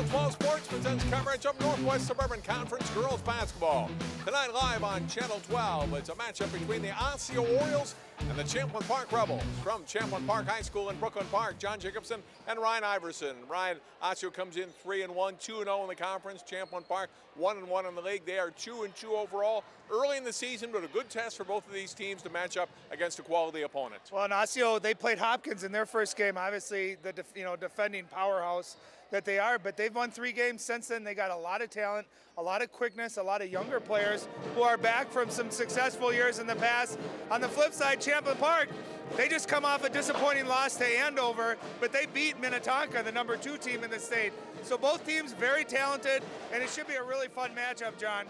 Channel 12 Sports presents coverage of Northwest Suburban Conference girls basketball. Tonight live on Channel 12, it's a matchup between the Osseo Orioles and the Champlin Park Rebels. From Champlin Park High School in Brooklyn Park, John Jacobson and Ryan Iverson. Ryan, Osseo comes in 3-1, 2-0 in the conference. Champlin Park 1-1 in the league. They are 2-2 overall. Early in the season, but a good test for both of these teams to match up against a quality opponent. Well, in Osseo, they played Hopkins in their first game. Obviously, the defending powerhouse that they are, but they've won 3 games since then. They got a lot of talent, a lot of quickness, a lot of younger players who are back from some successful years in the past. On the flip side, Champlin Park, they just come off a disappointing loss to Andover, but they beat Minnetonka, the #2 team in the state. So both teams very talented, and it should be a really fun matchup, John.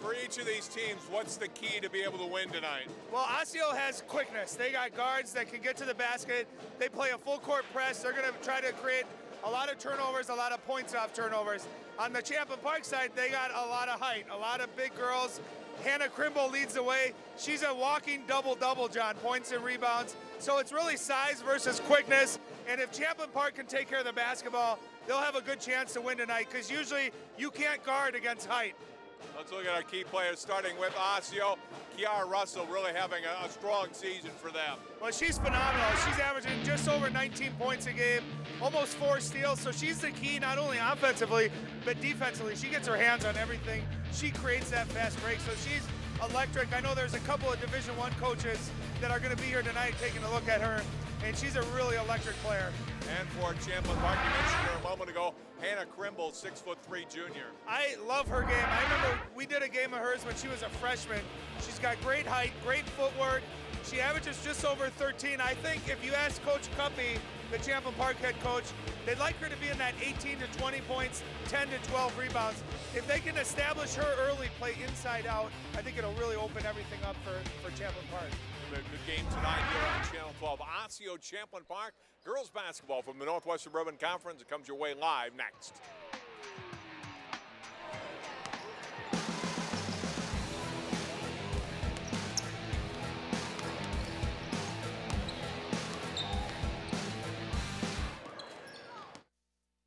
For each of these teams, what's the key to be able to win tonight? Well, Osseo has quickness. They got guards that can get to the basket. They play a full court press. They're going to try to create a lot of turnovers, a lot of points off turnovers. On the Champlin Park side, they got a lot of height, a lot of big girls. Hannah Crimble leads the way. She's a walking double-double, John, points and rebounds. So it's really size versus quickness. And if Champlin Park can take care of the basketball, they'll have a good chance to win tonight, because usually you can't guard against height. Let's look at our key players, starting with Osseo. Kiara Russell really having a strong season for them. Well, she's phenomenal. She's averaging just over 19 points a game, almost 4 steals. So she's the key, not only offensively, but defensively. She gets her hands on everything. She creates that fast break. So she's electric. I know there's a couple of Division I coaches that are going to be here tonight taking a look at her, and she's a really electric player. And for Champlin Park, you mentioned her a moment ago, Hannah Crimble, 6'3" junior. I love her game. I remember we did a game of hers when she was a freshman. She's got great height, great footwork. She averages just over 13. I think if you ask Coach Cuppy, the Champlin Park head coach, they'd like her to be in that 18 to 20 points, 10 to 12 rebounds. If they can establish her early, play inside out, I think it'll really open everything up for Champlin Park. A good game tonight here on Channel 12. Osseo Champlin Park girls basketball from the Northwest Suburban Conference. It comes your way live next.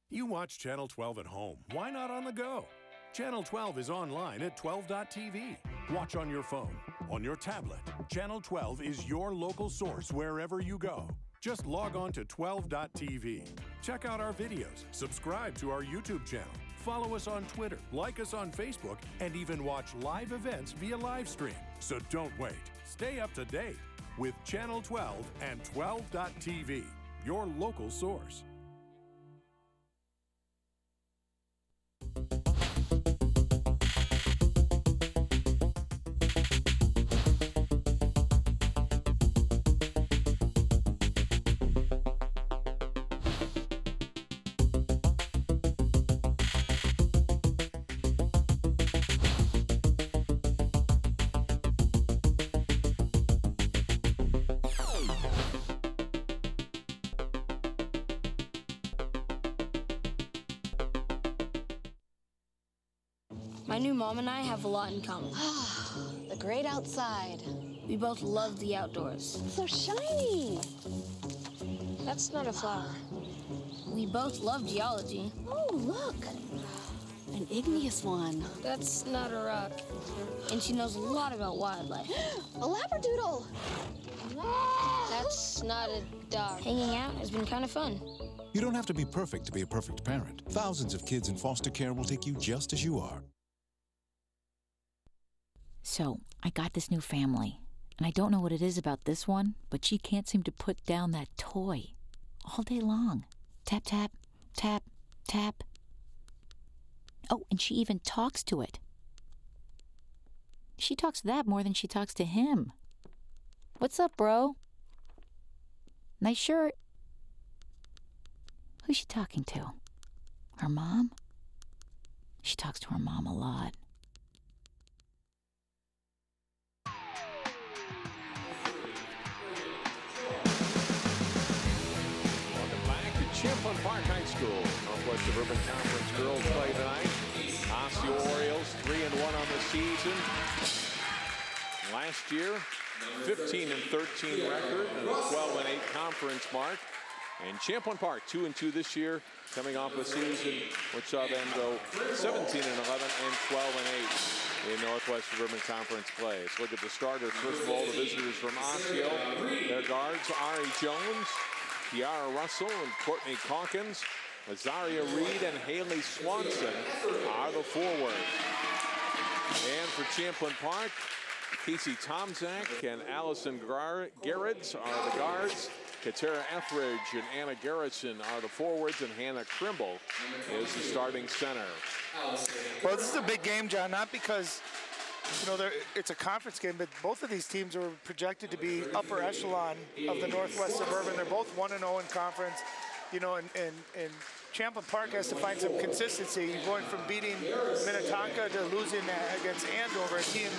You watch Channel 12 at home. Why not on the go? Channel 12 is online at 12.tv. Watch on your phone, on your tablet. Channel 12 is your local source wherever you go. Just log on to 12.tv. Check out our videos, subscribe to our YouTube channel, follow us on Twitter, like us on Facebook, and even watch live events via live stream. So don't wait. Stay up to date with Channel 12 and 12.tv, your local source. My new mom and I have a lot in common. The great outside. We both love the outdoors. It's so shiny. That's not a flower. We both love geology. Oh, look. An igneous one. That's not a rock. And she knows a lot about wildlife. A labradoodle. That's not a dog. Hanging out has been kind of fun. You don't have to be perfect to be a perfect parent. Thousands of kids in foster care will take you just as you are. So, I got this new family, and I don't know what it is about this one, but she can't seem to put down that toy all day long. Tap, tap, tap, tap. Oh, and she even talks to it. She talks to that more than she talks to him. What's up, bro? Nice shirt. Who's she talking to? Her mom? She talks to her mom a lot. Champlin Park High School, Northwest Suburban Conference girls play tonight. Osseo Orioles 3-1 on the season. Last year, 15-13 record and a 12-8 conference mark. And Champlin Park 2-2 this year, coming off a season which saw them go 17-11 and 12-8 in Northwest Suburban Conference play. Let's look at the starters. First of all, the visitors from Osseo. Their guards, Ari Jones, Kiara Russell, and Courtney Calkins. Azaria Reed and Haley Swanson are the forwards. And for Champlin Park, Casey Tomzak and Allison Garretts are the guards. Katara Etheridge and Anna Garrison are the forwards, and Hannah Krimble is the starting center. Well, this is a big game, John, not because, you know, it's a conference game, but both of these teams are projected to be upper echelon of the Northwest Suburban. They're both 1-0 in conference, you know, and Champlin Park has to find some consistency. Going from beating Minnetonka to losing against Andover, a team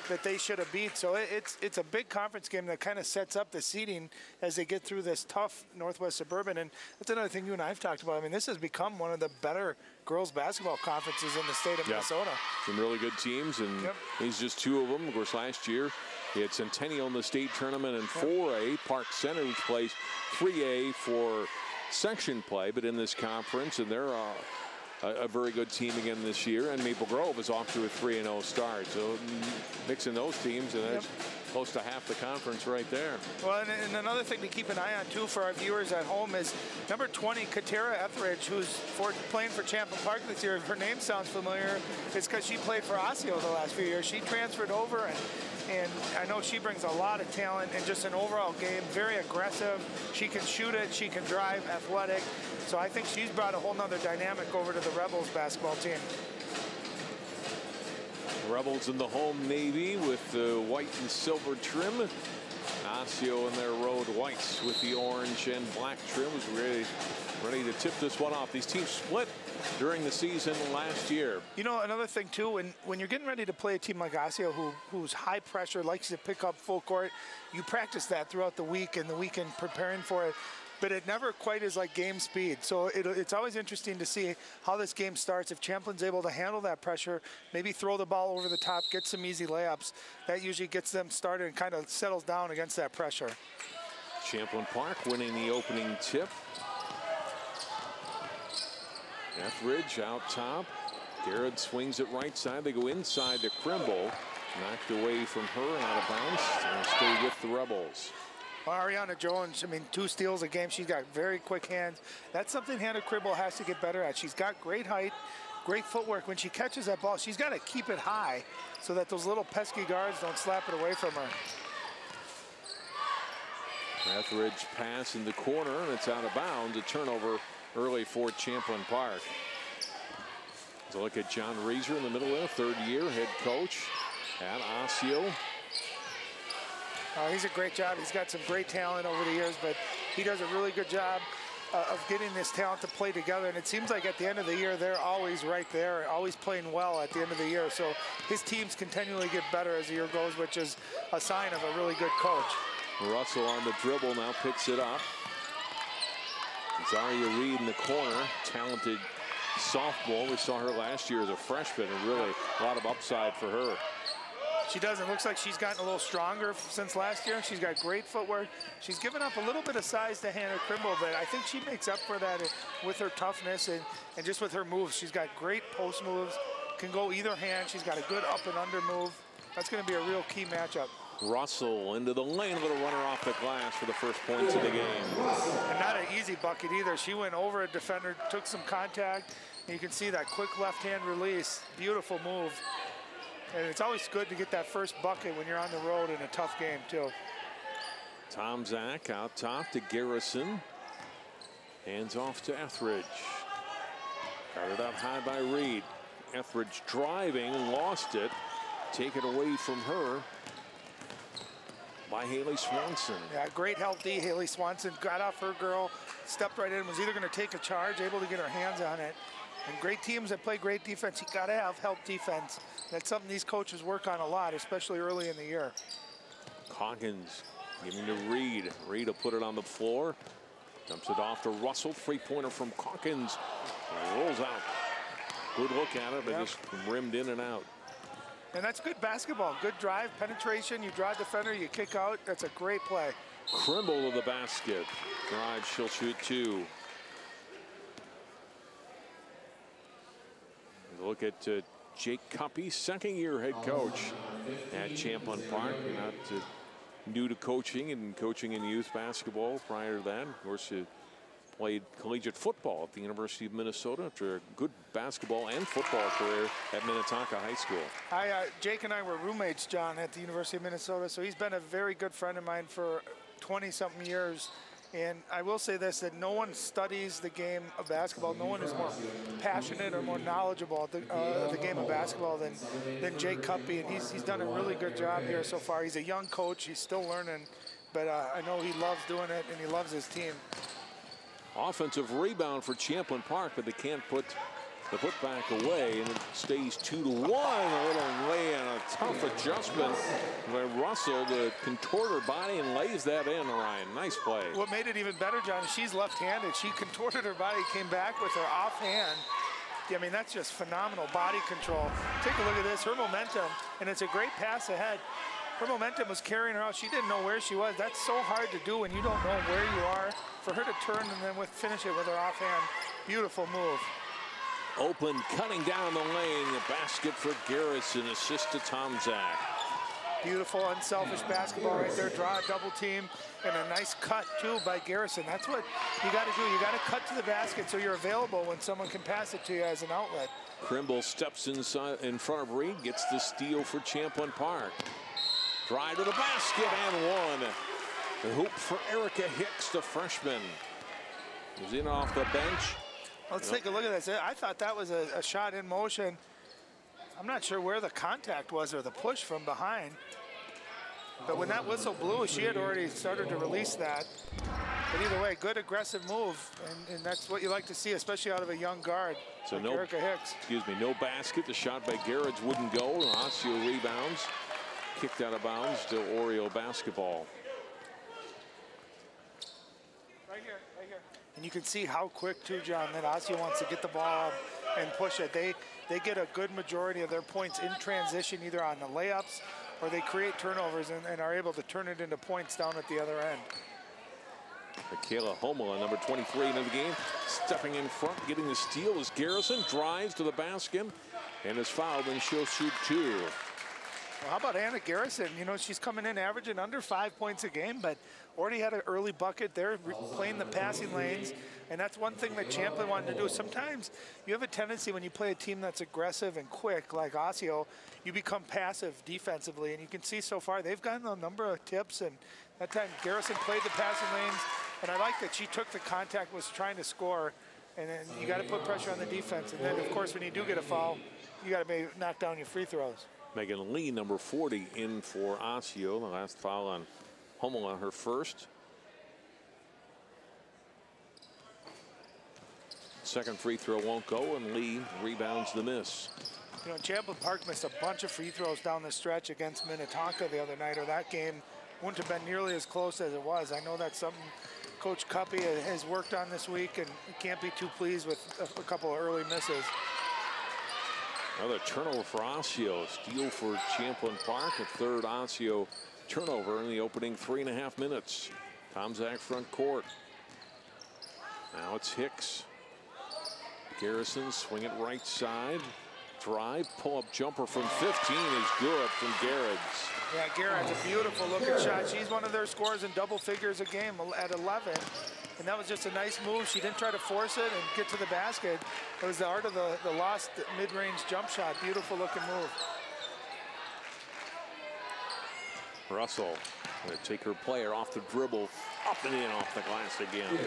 that they should have beat. So it's a big conference game that kind of sets up the seeding as they get through this tough Northwest Suburban. And that's another thing you and I have talked about. I mean, this has become one of the better girls basketball conferences in the state of Minnesota. Some really good teams, and these just two of them. Of course, last year he had Centennial in the state tournament in 4A. Park Center, which plays 3A for section play, but in this conference, and they're a very good team again this year. And Maple Grove is off to a 3-0 start. So mixing those teams, and there's close to half the conference right there. Well, and another thing to keep an eye on too for our viewers at home is number 20, Katara Etheridge, who's playing for Champlin Park this year. If her name sounds familiar, it's because she played for Osseo the last few years. She transferred over, and I know she brings a lot of talent and just an overall game, very aggressive. She can shoot it, she can drive, athletic. So I think she's brought a whole nother dynamic over to the Rebels basketball team. Rebels in the home navy with the white and silver trim. Osseo in their road whites with the orange and black trim was ready to tip this one off. These teams split during the season last year. You know, another thing too, when you're getting ready to play a team like Osseo who's high pressure, likes to pick up full court, you practice that throughout the week and the weekend preparing for it. But it never quite is like game speed. So it's always interesting to see how this game starts. If Champlin's able to handle that pressure, maybe throw the ball over the top, get some easy layups, that usually gets them started and kind of settles down against that pressure. Champlin Park winning the opening tip. Etheridge out top. Garrett swings it right side. They go inside to Krimble. Knocked away from her and out of bounds, and stay with the Rebels. Well, Ariana Jones, I mean, 2 steals a game. She's got very quick hands. That's something Hannah Krimble has to get better at. She's got great height, great footwork. When she catches that ball, she's got to keep it high so that those little pesky guards don't slap it away from her. Etheridge pass in the corner, and it's out of bounds. A turnover early for Champlin Park. Let's look at John Reeser in the middle there, 3rd year head coach at Osseo. He's a great job. He's got some great talent over the years, but he does a really good job of getting this talent to play together. And it seems like at the end of the year, they're always right there, always playing well at the end of the year. So his teams continually get better as the year goes, which is a sign of a really good coach. Russell on the dribble now picks it up. Zaria Reed in the corner, talented sophomore. We saw her last year as a freshman, and really a lot of upside for her. She does. It looks like she's gotten a little stronger since last year. She's got great footwork. She's given up a little bit of size to Hannah Krimble, but I think she makes up for that with her toughness and just with her moves. She's got great post moves, can go either hand. She's got a good up and under move. That's going to be a real key matchup. Russell into the lane, a little runner off the glass for the first points of the game. And not an easy bucket either. She went over a defender, took some contact, and you can see that quick left-hand release. Beautiful move. And it's always good to get that first bucket when you're on the road in a tough game, too. Tomzak out top to Garrison. Hands off to Etheridge. Got it up high by Reed. Etheridge driving, lost it. Take it away from her by Haley Swanson. Yeah, great help D. Haley Swanson got off her girl, stepped right in, was either going to take a charge, able to get her hands on it. And great teams that play great defense, you got to have help defense. That's something these coaches work on a lot, especially early in the year. Calkins giving to Reed. Reed will put it on the floor. Dumps it off to Russell. 3-pointer from Calkins. Rolls out. Good look at it, but just rimmed in and out. And that's good basketball. Good drive, penetration. You drive defender, you kick out. That's a great play. Krimble to the basket. Drive, she'll shoot 2. Look at Jake Cuppy, second-year head coach at Champlin Park. Not new to coaching and coaching in youth basketball prior to that. Of course, he played collegiate football at the University of Minnesota after a good basketball and football career at Minnetonka High School. Jake and I were roommates, John, at the University of Minnesota, so he's been a very good friend of mine for 20-something years. And I will say this, that no one studies the game of basketball. No one is more passionate or more knowledgeable of the game of basketball than Jake Cuppy. And he's done a really good job here so far. He's a young coach. He's still learning. But I know he loves doing it, and he loves his team. Offensive rebound for Champlin Park, but they can't put the putback away, and it stays 2-1. A little lay and a tough adjustment by Russell to contort her body and lays that in, Ryan. Nice play. What made it even better, John, is she's left-handed. She contorted her body, came back with her offhand. I mean, that's just phenomenal body control. Take a look at this, her momentum, and it's a great pass ahead. Her momentum was carrying her out. She didn't know where she was. That's so hard to do when you don't know where you are. For her to turn and then finish it with her offhand, beautiful move. Open, cutting down the lane. The basket for Garrison, assist to Tomczak. Beautiful, unselfish basketball right there. Draw a double team and a nice cut, too, by Garrison. That's what you got to do. You got to cut to the basket so you're available when someone can pass it to you as an outlet. Krimble steps inside in front of Reed, gets the steal for Champlin Park. Drive to the basket and one. The hoop for Erica Hicks, the freshman. Was in off the bench. Let's take a look at this. I thought that was a shot in motion. I'm not sure where the contact was or the push from behind. But when that whistle blew, she had already started to release that. But either way, good aggressive move. And that's what you like to see, especially out of a young guard So like no, Erica Hicks. Excuse me, no basket. The shot by Garrett wouldn't go. Osseo rebounds. Kicked out of bounds to Oriole basketball. Right here. And you can see how quick, too, John, that Osseo wants to get the ball up and push it. They get a good majority of their points in transition, either on the layups or they create turnovers and are able to turn it into points down at the other end. Michaela Homola, number 23 into the game, stepping in front, getting the steal as Garrison drives to the basket and is fouled, and she'll shoot 2. Well, how about Anna Garrison? You know, she's coming in averaging under 5 points a game, but already had an early bucket there, playing the passing lanes. And that's one thing that Champlin wanted to do. Sometimes you have a tendency when you play a team that's aggressive and quick, like Osseo, you become passive defensively. And you can see so far they've gotten a number of tips. And that time Garrison played the passing lanes. And I like that she took the contact, was trying to score. And then you got to put pressure on the defense. And then, of course, when you do get a foul, you got to knock down your free throws. Megan Lee, number 40, in for Osseo. The last foul on Homola, her first. Second free throw won't go, and Lee rebounds the miss. You know, Champlin Park missed a bunch of free throws down the stretch against Minnetonka the other night, or that game wouldn't have been nearly as close as it was. I know that's something Coach Cuppy has worked on this week, and can't be too pleased with a couple of early misses. Another turnover for Osseo. Steal for Champlin Park. A third Osseo turnover in the opening 3.5 minutes. Tomczak front court. Now it's Hicks. Garrison swing it right side. Drive, pull-up jumper from 15 is good from Garrett's. Yeah, Garrett's a beautiful looking shot. She's one of their scorers in double figures a game at 11. And that was just a nice move. She didn't try to force it and get to the basket. It was the art of the lost mid-range jump shot. Beautiful looking move. Russell going to take her player off the dribble, up and in off the glass again.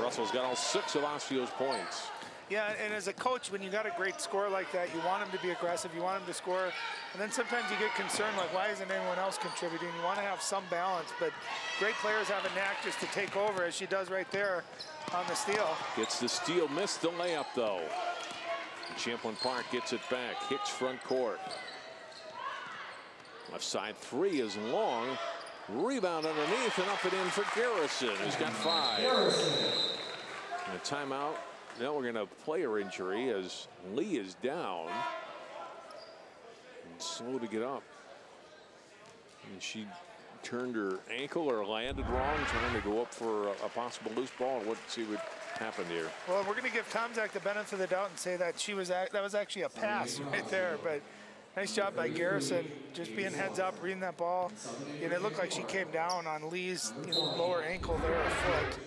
Russell's got all 6 of Osseo's points. Yeah, and as a coach, when you got a great scorer like that, you want him to be aggressive, you want him to score, and then sometimes you get concerned, like, why isn't anyone else contributing? You want to have some balance, but great players have a knack just to take over, as she does right there on the steal. Gets the steal, missed the layup, though. Champlin Park gets it back. Hicks front court. Left side 3 is long. Rebound underneath and up and in for Garrison, who's got 5. And a timeout. Now we're going to have player injury as Lee is down. slow to get up. And she turned her ankle or landed wrong, trying to go up for a possible loose ball. Let's see what happened here. Well, we're going to give Tomczak the benefit of the doubt and say that that was actually a pass right there. But nice job by Garrison, just being heads up, reading that ball. And it looked like she came down on Lee's lower ankle there, or foot.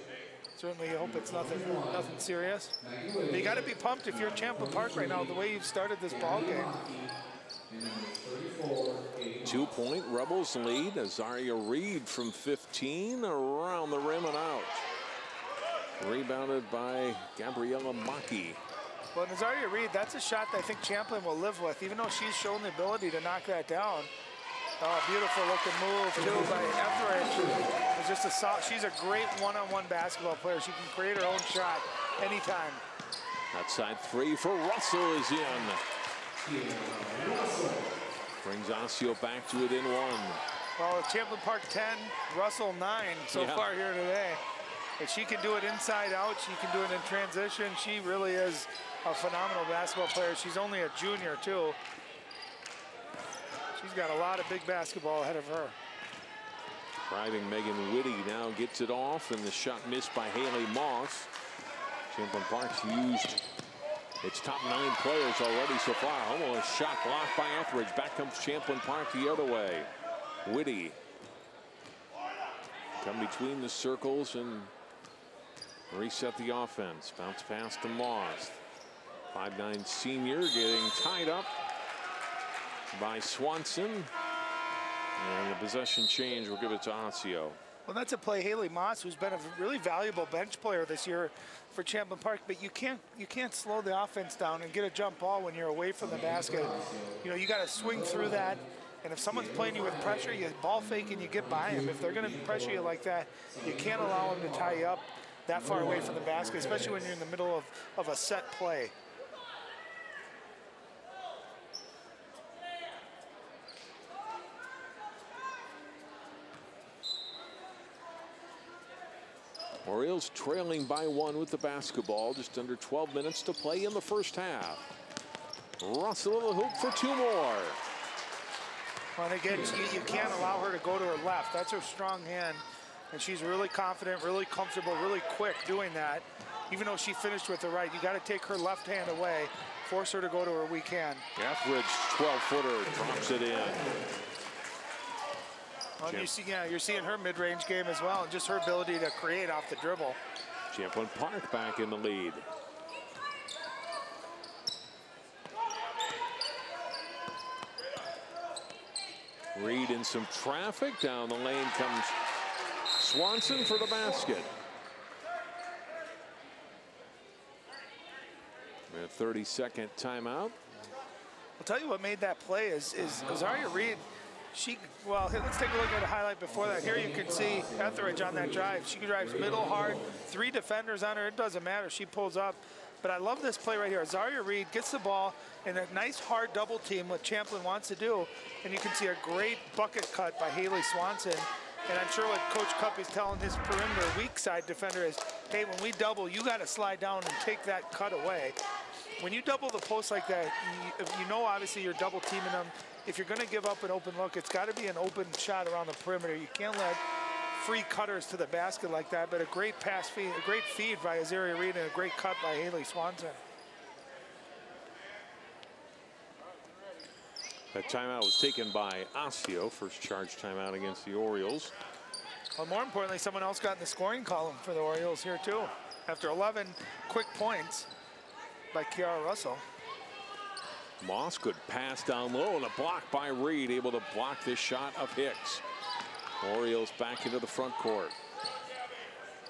Certainly hope it's nothing serious. But you got to be pumped if you're Champlin Park right now, the way you've started this ball game. 2-point Rebels lead. Azaria Reed from 15 around the rim and out. Rebounded by Gabriella Maki. Well, Azaria Reed, that's a shot that I think Champlin will live with, even though she's shown the ability to knock that down. Oh, beautiful looking move too by Etheridge. It's just she's a great one-on-one basketball player. She can create her own shot anytime. Outside three for Russell is in. Brings Osseo back to it in one. Well, Champlin Park 10, Russell 9 so far here today. If she can do it inside out, she can do it in transition. She really is a phenomenal basketball player. She's only a junior too. She's got a lot of big basketball ahead of her. Driving Megan Whitty now gets it off, and the shot missed by Haley Moss. Champlin Park's used its top 9 players already so far. Almost shot blocked by Etheridge. Back comes Champlin Park the other way. Whitty come between the circles and reset the offense. Bounce pass to Moss. 5'9" senior getting tied up by Swanson. And the possession change will give it to Osseo. Well, that's a play. Haley Moss, who's been a really valuable bench player this year for Champlin Park, but you can't slow the offense down and get a jump ball when you're away from the basket. You got to swing through that, and if someone's playing you with pressure, you ball fake and you get by them. If they're going to pressure you like that, you can't allow them to tie you up that far away from the basket, especially when you're in the middle of a set play. Orioles trailing by 1 with the basketball. Just under 12 minutes to play in the first half. Russell in the hoop for 2 more. Well, and again, you can't allow her to go to her left. That's her strong hand. And she's really confident, really comfortable, really quick doing that. Even though she finished with the right, you got to take her left hand away, force her to go to her weak hand. Etheridge, 12-footer, drops it in. Well, you're seeing her mid-range game as well, and just her ability to create off the dribble. Champlin Park back in the lead. Reed in some traffic. Down the lane comes Swanson for the basket. A 30-second timeout. I'll tell you what made that play is Azaria Reed. Well, let's take a look at a highlight before that. Here you can see Etheridge on that drive. She drives middle hard, 3 defenders on her. It doesn't matter. She pulls up. But I love this play right here. Azaria Reed gets the ball in a nice hard double team, what Champlin wants to do. And you can see a great bucket cut by Haley Swanson. And I'm sure what Coach Cup is telling his perimeter weak side defender is, hey, when we double, you got to slide down and take that cut away. When you double the post like that, you know obviously you're double teaming them. If you're going to give up an open look, it's got to be an open shot around the perimeter. You can't let free cutters to the basket like that, but a great pass feed, a great feed by Azaria Reed, and a great cut by Haley Swanson. That timeout was taken by Osseo. First charge timeout against the Orioles. Well, more importantly, someone else got in the scoring column for the Orioles here too. After 11 quick points by Kiara Russell. Moss could pass down low, and a block by Reed, able to block this shot of Hicks. Orioles back into the front court.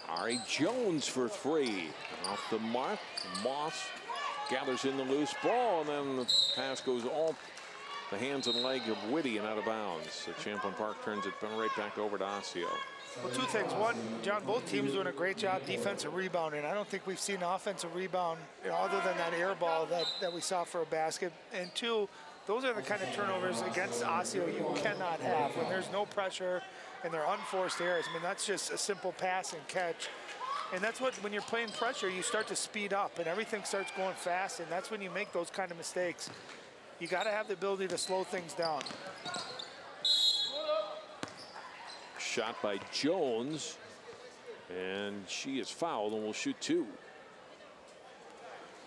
Ari Jones for 3. Off the mark, Moss gathers in the loose ball, and then the pass goes off the hands and leg of Whitty and out of bounds. So Champlin Park turns it right back over to Osseo. Well, 2 things. One, John, both teams doing a great job defensive rebounding. I don't think we've seen offensive rebound other than that air ball that we saw for a basket. And 2, those are the kind of turnovers against Osseo you cannot have when there's no pressure and they're unforced errors. I mean, that's just a simple pass and catch. And that's what, when you're playing pressure, you start to speed up and everything starts going fast, and that's when you make those kind of mistakes. you got to have the ability to slow things down. Shot by Jones, and she is fouled and will shoot 2.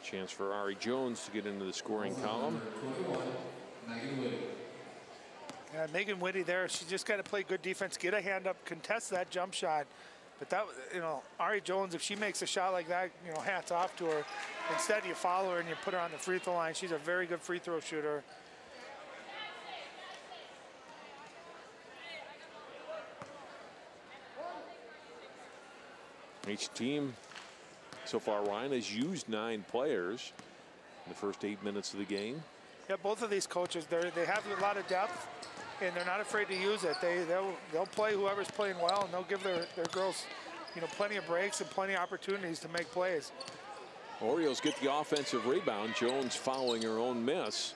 Chance for Ari Jones to get into the scoring column. Yeah, Megan Whitty there, she just got to play good defense, get a hand up, contest that jump shot. But that, you know, Ari Jones, if she makes a shot like that, you know, hats off to her. Instead, you follow her and you put her on the free throw line. She's a very good free throw shooter. Each team so far, Ryan, has used 9 players in the first 8 minutes of the game. Yeah, both of these coaches, they have a lot of depth, and they're not afraid to use it. They'll play whoever's playing well, and they'll give their girls, you know, plenty of breaks and plenty of opportunities to make plays. Orioles get the offensive rebound. Jones following her own miss.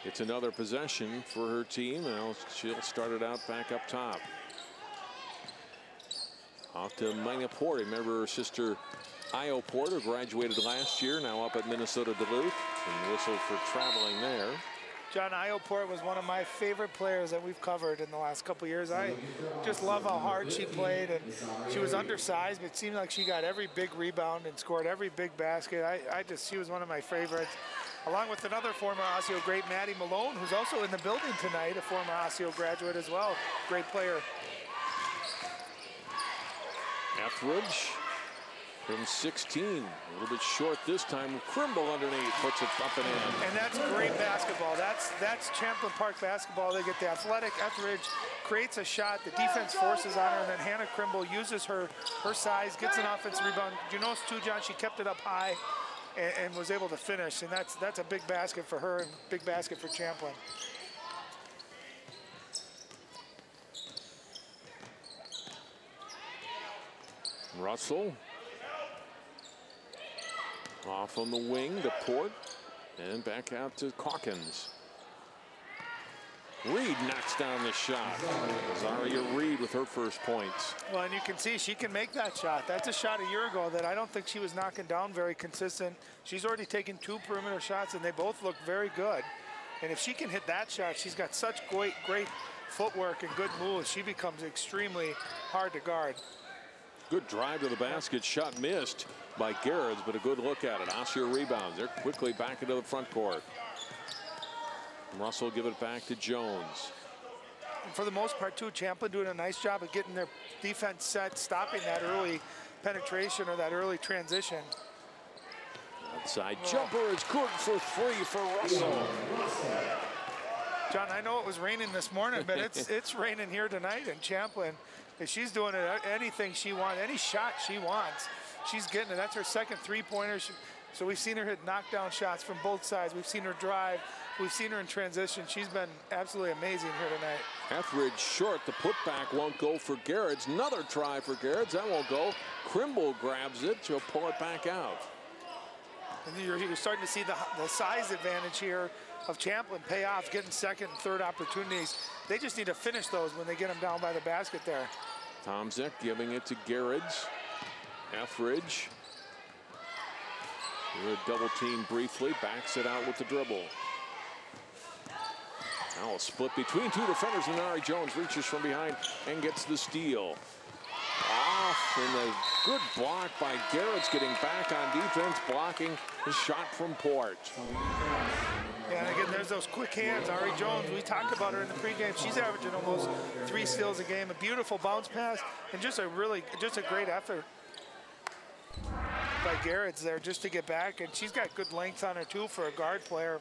It's another possession for her team. Now she'll start it out back up top. Off to Minneapolis. Remember her sister Io Porter graduated last year, now up at Minnesota Duluth, and whistled for traveling there. John, Io Porter was one of my favorite players that we've covered in the last couple of years. I just love how hard she played, and she was undersized, but it seemed like she got every big rebound and scored every big basket. She was one of my favorites, along with another former Osseo great, Maddie Malone, who's also in the building tonight, a former Osseo graduate as well. Great player. Etheridge from 16, a little bit short this time. Crimble underneath, puts it up and in. And that's great basketball. That's Champlin Park basketball. They get the athletic. Etheridge creates a shot. The defense forces on her, and then Hannah Crimble uses her size, gets an offensive rebound. You notice too, John, she kept it up high and was able to finish. And that's a big basket for her and big basket for Champlin. Russell off on the wing to Port, and back out to Calkins. Reed knocks down the shot. Zaria Reed with her first points. Well, and you can see she can make that shot. That's a shot a year ago that I don't think she was knocking down very consistent. She's already taken 2 perimeter shots, and they both look very good. And if she can hit that shot, she's got such great footwork and good moves. She becomes extremely hard to guard. Good drive to the basket, shot missed by Garrett's, but a good look at it. Osseo rebounds. They're quickly back into the front court. Russell give it back to Jones. And for the most part, too, Champlin doing a nice job of getting their defense set, stopping that early penetration or that early transition. Outside jumper is good for 3 for Russell. John, I know it was raining this morning, but it's raining here tonight in Champlin. If she's doing it, anything she wants, any shot she wants, she's getting it. That's her second 3-pointer. So we've seen her hit knockdown shots from both sides. We've seen her drive. We've seen her in transition. She's been absolutely amazing here tonight. Etheridge short. The putback won't go for Garrett's. Another try for Garrett's. That won't go. Crimble grabs it. She'll pull it back out. And you're starting to see the size advantage here of Champlin pay off, getting second and third opportunities. They just need to finish those when they get them down by the basket there. Tomzek giving it to Garrett's. Etheridge. Double team briefly, backs it out with the dribble. Now a split between 2 defenders, and Ari Jones reaches from behind and gets the steal. Off, and a good block by Garrett's, getting back on defense, blocking the shot from Port. Yeah, and again, there's those quick hands. Ari Jones, we talked about her in the pregame. She's averaging almost 3 steals a game. A beautiful bounce pass, and just a great effort by Garrett's there just to get back. And she's got good length on her too for a guard player.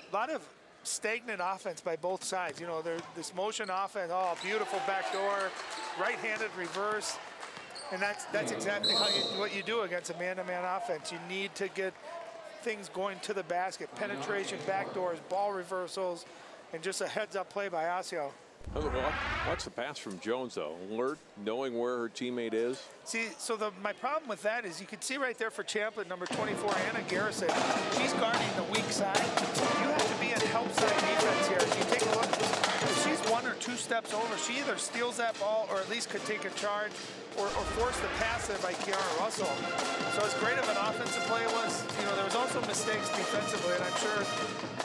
A lot of stagnant offense by both sides. You know, this motion offense, oh, beautiful backdoor, right-handed reverse. And that's exactly what you do against a man-to-man offense. You need to get things going to the basket, penetration, backdoors, ball reversals, and just a heads-up play by Osseo. Watch the pass from Jones, though. Alert, knowing where her teammate is. See, so my problem with that is you can see right there for Champlin, number 24, Anna Garrison. She's guarding the weak side. You have to be in help side defense here. If you take a look, if she's 1 or 2 steps over, she either steals that ball or at least could take a charge or force the pass there by Kiara Russell. So as great of an offensive play it was, there was also mistakes defensively, and I'm sure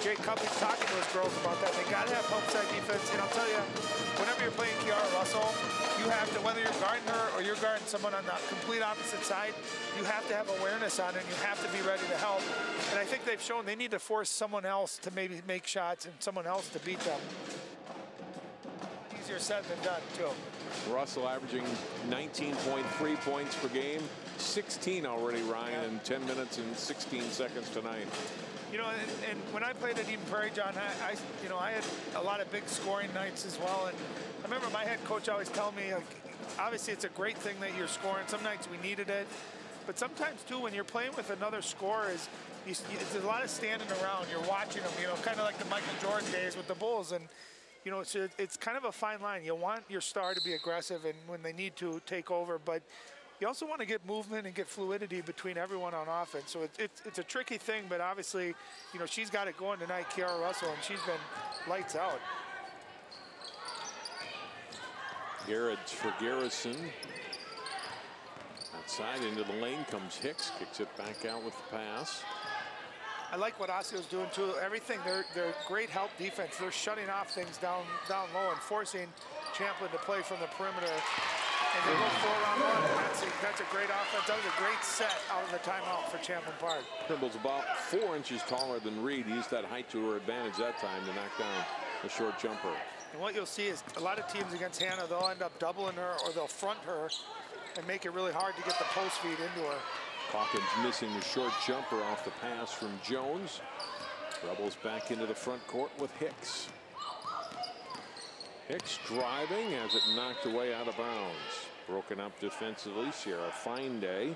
Jake Cuppy's talking to his girls about that. They got to have help side defense, and I'll tell you, whenever you're playing Kiara Russell, you have to, whether you're guarding her or you're guarding someone on the complete opposite side, you have to have awareness on it, and you have to be ready to help. And I think they've shown they need to force someone else to maybe make shots and someone else to beat them. Easier said than done, too. Russell averaging 19.3 points per game, 16 already, Ryan, in 10 minutes and 16 seconds tonight. And when I played at Eden Prairie, John, I had a lot of big scoring nights as well. And I remember my head coach always telling me, like, obviously it's a great thing that you're scoring. Some nights we needed it. But sometimes, too, when you're playing with another scorer, it's a lot of standing around. You're watching them, kind of like the Michael Jordan days with the Bulls. And, it's kind of a fine line. You want your star to be aggressive and when they need to take over, but you also want to get movement and get fluidity between everyone on offense. So it's a tricky thing, but obviously, she's got it going tonight, Kiara Russell, and she's been lights out. Garrett's for Garrison. Outside into the lane comes Hicks, kicks it back out with the pass. I like what Osseo's doing too. Everything, they're great help defense. They're shutting off things down low and forcing Champlin to play from the perimeter. And they go 4-on-1. That's a great offense. That was a great set out of the timeout for Champlin Park. Trimble's about 4 inches taller than Reed. He used that height to her advantage that time to knock down the short jumper. And what you'll see is a lot of teams against Hannah, they'll end up doubling her or they'll front her and make it really hard to get the post feed into her. Hawkins missing the short jumper off the pass from Jones. Rebels back into the front court with Hicks. Hicks driving, has it knocked away out of bounds. Broken up defensively. Sierra Fine Day,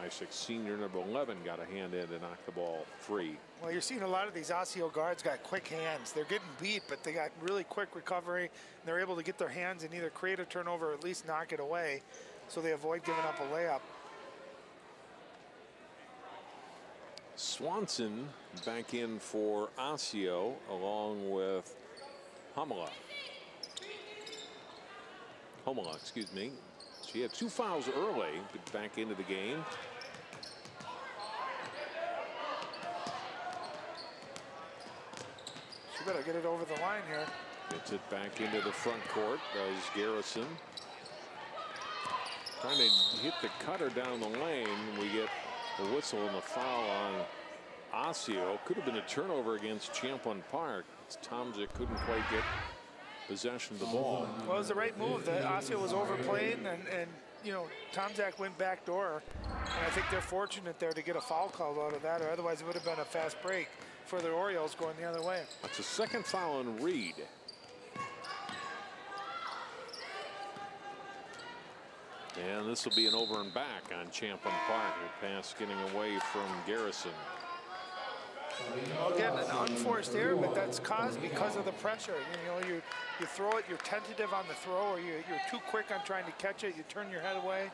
5'6" senior number 11, got a hand in to knock the ball free. Well, you're seeing a lot of these Osseo guards got quick hands. They're getting beat, but they got really quick recovery. And they're able to get their hands and either create a turnover or at least knock it away, so they avoid giving up a layup. Swanson back in for Osseo along with Homela, excuse me. She had 2 fouls early, but back into the game. She better get it over the line here. Gets it back into the front court, does Garrison. Trying to hit the cutter down the lane. We get the whistle and the foul on Osseo. Could have been a turnover against Champlin Park. Tomczyk couldn't quite get possession of the ball. Well, it was the right move. The Osseo was overplaying, and Tomczyk went backdoor. And I think they're fortunate there to get a foul called out of that, or otherwise it would have been a fast break for the Orioles going the other way. That's a second foul on Reed. And this will be an over and back on Champlin Park. The pass getting away from Garrison. Well, again, an unforced error, but that's caused because of the pressure. You throw it, you're tentative on the throw, or you're too quick on trying to catch it. You turn your head away,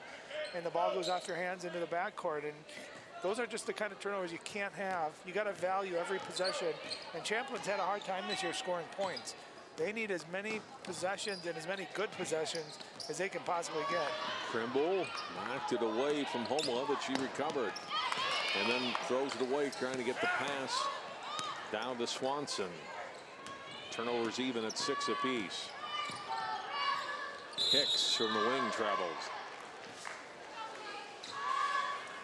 and the ball goes off your hands into the backcourt. And those are just the kind of turnovers you can't have. You got to value every possession. And Champlin's had a hard time this year scoring points. They need as many possessions and as many good possessions as they can possibly get. Trimble knocked it away from Homela, but she recovered. And then throws it away, trying to get the pass down to Swanson. Turnovers even at 6 apiece. Hicks from the wing travels.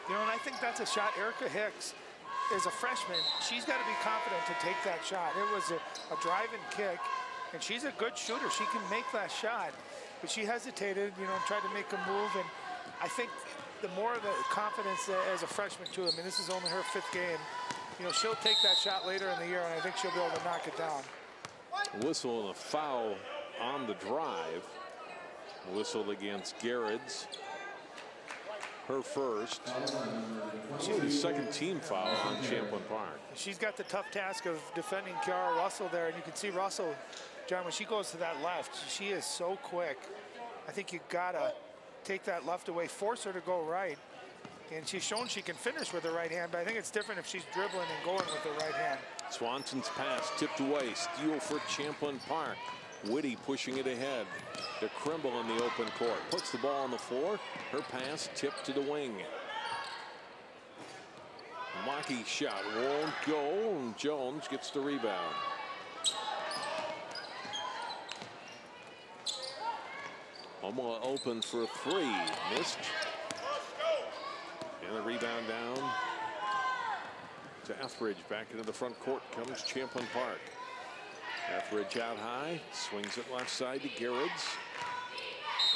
And I think that's a shot. Erica Hicks is a freshman. She's got to be confident to take that shot. It was a drive-in kick, and she's a good shooter. She can make that shot, but she hesitated, tried to make a move, and I think the more the confidence as a freshman too. I mean, this is only her 5th game. She'll take that shot later in the year, and I think she'll be able to knock it down. Whistle and a foul on the drive. Whistled against Garrett's. Her first. The second team foul on Champlin Park. She's got the tough task of defending Kiara Russell there, and you can see Russell, John, when she goes to that left, she is so quick. I think you gotta take that left away, force her to go right. And she's shown she can finish with the right hand, but I think it's different if she's dribbling and going with the right hand. Swanson's pass tipped away. Steal for Champlin Park. Whitty pushing it ahead to Krimble in the open court. Puts the ball on the floor. Her pass tipped to the wing. Mackey's shot won't go, and Jones gets the rebound. Omoa open for three. Missed. And the rebound down to Etheridge. Back into the front court comes Champlin Park. Etheridge out high. Swings it left side to Garrett's.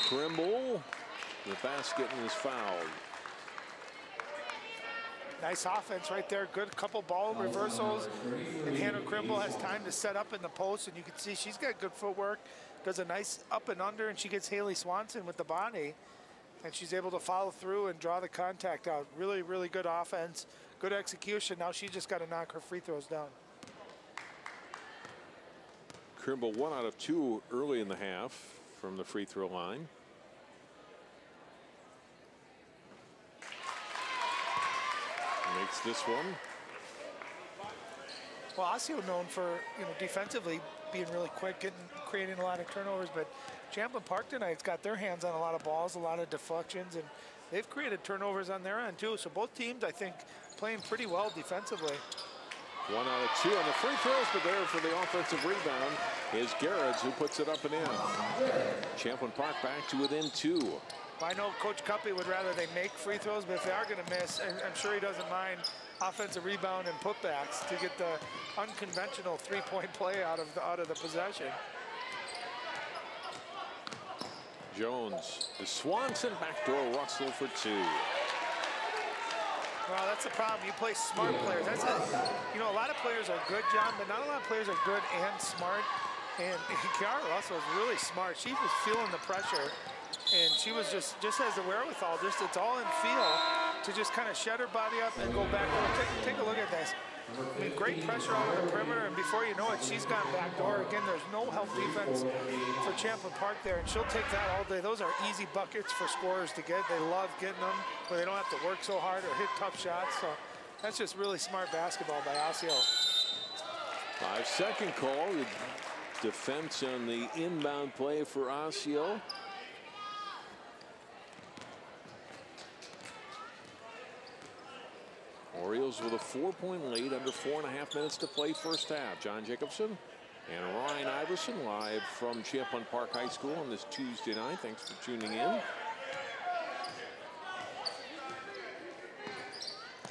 Krimble. The basket and is fouled. Nice offense right there. Good couple ball reversals. And Hannah Krimble has time to set up in the post. And you can see she's got good footwork. Does a nice up and under. And she gets Haley Swanson with the body. And she's able to follow through and draw the contact out. Really, really good offense. Good execution. Now she's just got to knock her free throws down. Krimble 1 out of 2 early in the half from the free throw line. Makes this one. Well, Osseo known for, defensively being really quick, creating a lot of turnovers, but Champlin Park tonight's got their hands on a lot of balls, a lot of deflections, and they've created turnovers on their end too. So both teams, I think, playing pretty well defensively. 1 out of 2 on the free throws, but there for the offensive rebound is Garrett's, who puts it up and in. Champlin Park back to within 2. I know Coach Cuppy would rather they make free throws, but if they are going to miss, I'm sure he doesn't mind offensive rebound and putbacks to get the unconventional three-point play out of the possession. Jones to Swanson, backdoor Russell for 2. Well, that's the problem. You play smart players. That's a lot of players are good, John, but not a lot of players are good and smart. And Kiara Russell is really smart. She was feeling the pressure. And she was just has the wherewithal, it's all in feel to just kind of shut her body up and go back. Take a look at this. I mean, great pressure on the perimeter, and before you know it, she's gone backdoor. Again, there's no help defense for Champlin Park there, and she'll take that all day. Those are easy buckets for scorers to get. They love getting them where they don't have to work so hard or hit tough shots. So that's just really smart basketball by Osseo. 5-second call. The defense on the inbound play for Osseo. Orioles with a 4-point lead, under 4.5 minutes to play first half. John Jacobson and Ryan Iverson live from Champlin Park High School on this Tuesday night. Thanks for tuning in.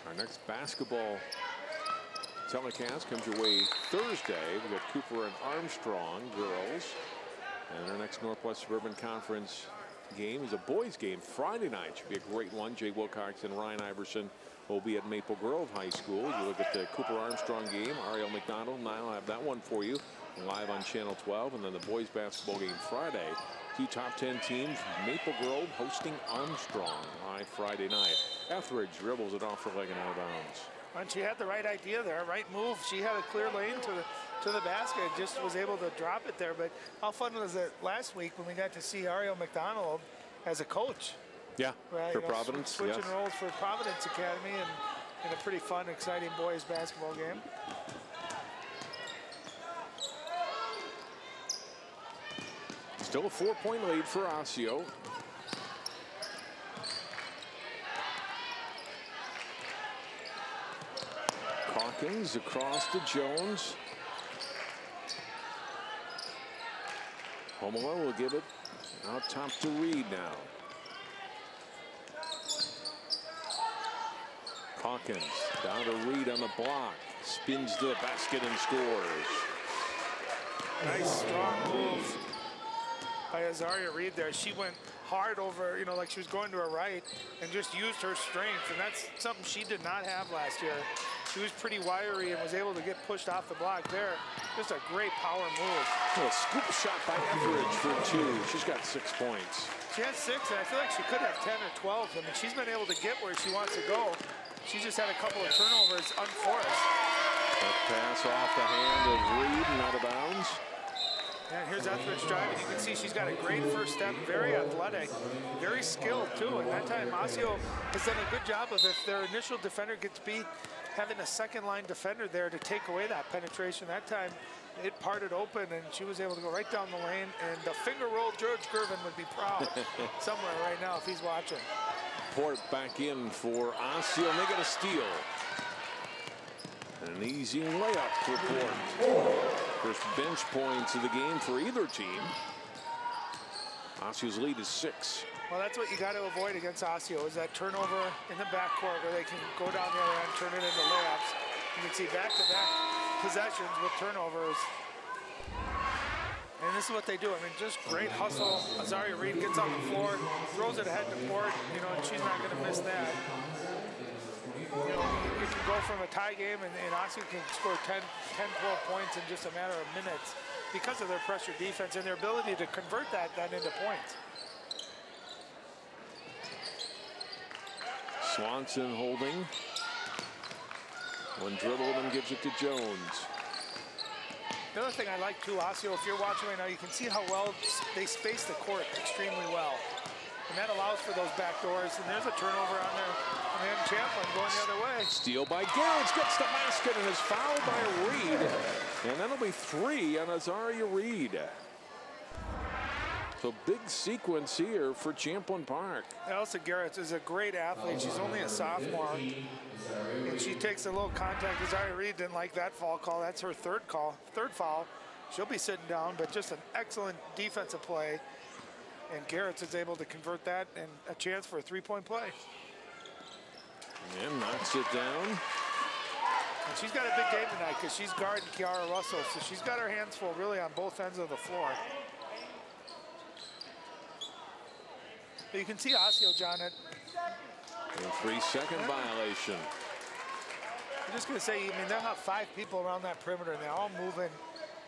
Our next basketball telecast comes your way Thursday. We've got Cooper and Armstrong girls. And our next Northwest Suburban Conference game is a boys game Friday night. Should be a great one. Jay Wilcox and Ryan Iverson will be at Maple Grove High School. You look at the Cooper Armstrong game. Ariel McDonald and I'll have that one for you live on Channel 12. And then the boys basketball game Friday. 2 top 10 teams. Maple Grove hosting Armstrong live Friday night. Etheridge dribbles it off her leg and out of bounds. And she had the right idea there, right move. She had a clear lane to the basket, just was able to drop it there. But how fun was it last week when we got to see Ariel McDonald as a coach? Yeah, right, for Providence. Switching roles for Providence Academy and in a pretty fun, exciting boys basketball game. Still a 4-point lead for Osseo. Hawkins across to Jones. Omoa will give it out top to Reed now. Hawkins down to Reed on the block. Spins to the basket and scores. Nice strong move by Azaria Reed there. She went hard over, like she was going to her right and just used her strength. And that's something she did not have last year. She was pretty wiry and was able to get pushed off the block there. Just a great power move. A scoop shot by Etheridge for 2. She's got 6 points. She has 6, and I feel like she could have 10 or 12. I mean, she's been able to get where she wants to go. She just had a couple of turnovers unforced. That pass off the hand of Reed and out of bounds. And here's Etheridge driving. You can see she's got a great first step, very athletic, very skilled too. And that time, Osseo has done a good job of, if their initial defender gets beat, having a second line defender there to take away that penetration. That time, it parted open, and she was able to go right down the lane. And the finger roll George Gervin would be proud somewhere right now if he's watching. Port back in for Osseo, and they get a steal. And an easy layup for Port. First bench points of the game for either team. Osseo's lead is 6. Well, that's what you got to avoid against Osseo, is that turnover in the backcourt where they can go down the other end, turn it into layups. You can see back-to-back possessions with turnovers. And this is what they do. I mean, just great hustle. Azaria Reed gets on the floor, throws it ahead to Port, you know, and she's not going to miss that. You know, you can go from a tie game, and Osseo can score 10, 12 points in just a matter of minutes because of their pressure defense and their ability to convert that into points. Swanson holding. One dribble and gives it to Jones. The other thing I like too, Osseo, if you're watching right now, you can see how well they space the court extremely well. And that allows for those back doors. And there's a turnover on there. And then Champlin going the other way. Steal by Garrett, gets the basket and is fouled by Reed. And that'll be 3 on Azaria Reed. So big sequence here for Champlin Park. Elsa Garrett is a great athlete. She's only a sophomore. And she takes a little contact. Azaria Reed didn't like that foul call. That's her third foul. She'll be sitting down, but just an excellent defensive play. And Garrett is able to convert that and a chance for a 3-point play. And knocks it down. And she's got a big game tonight because she's guarding Kiara Russell. So she's got her hands full really on both ends of the floor. But you can see Osseo, John, at a 3-second violation. I'm just going to say, I mean, they'll have 5 people around that perimeter, and they're all moving.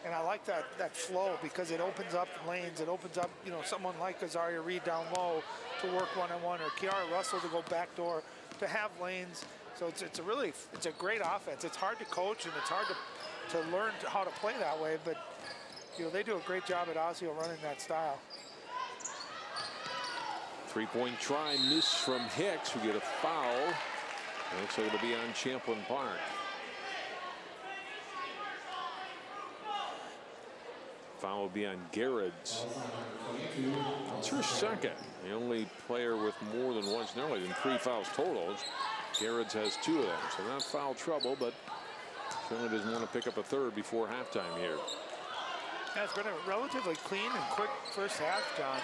And I like that flow because it opens up lanes. It opens up, you know, someone like Azaria Reed down low to work one-on-one, or Kiara Russell to go backdoor to have lanes. So it's a great offense. It's hard to coach, and it's hard to learn how to play that way. But you know, they do a great job at Osseo running that style. 3-point try miss from Hicks. We get a foul. It looks like it'll be on Champlin Park. Foul will be on Garrett's. It's her second. The only player with more than once, nearly than 3 fouls total. Garrett's has 2 of them, so not foul trouble, but certainly doesn't want to pick up a third before halftime here. Yeah, it's been a relatively clean and quick first half, John.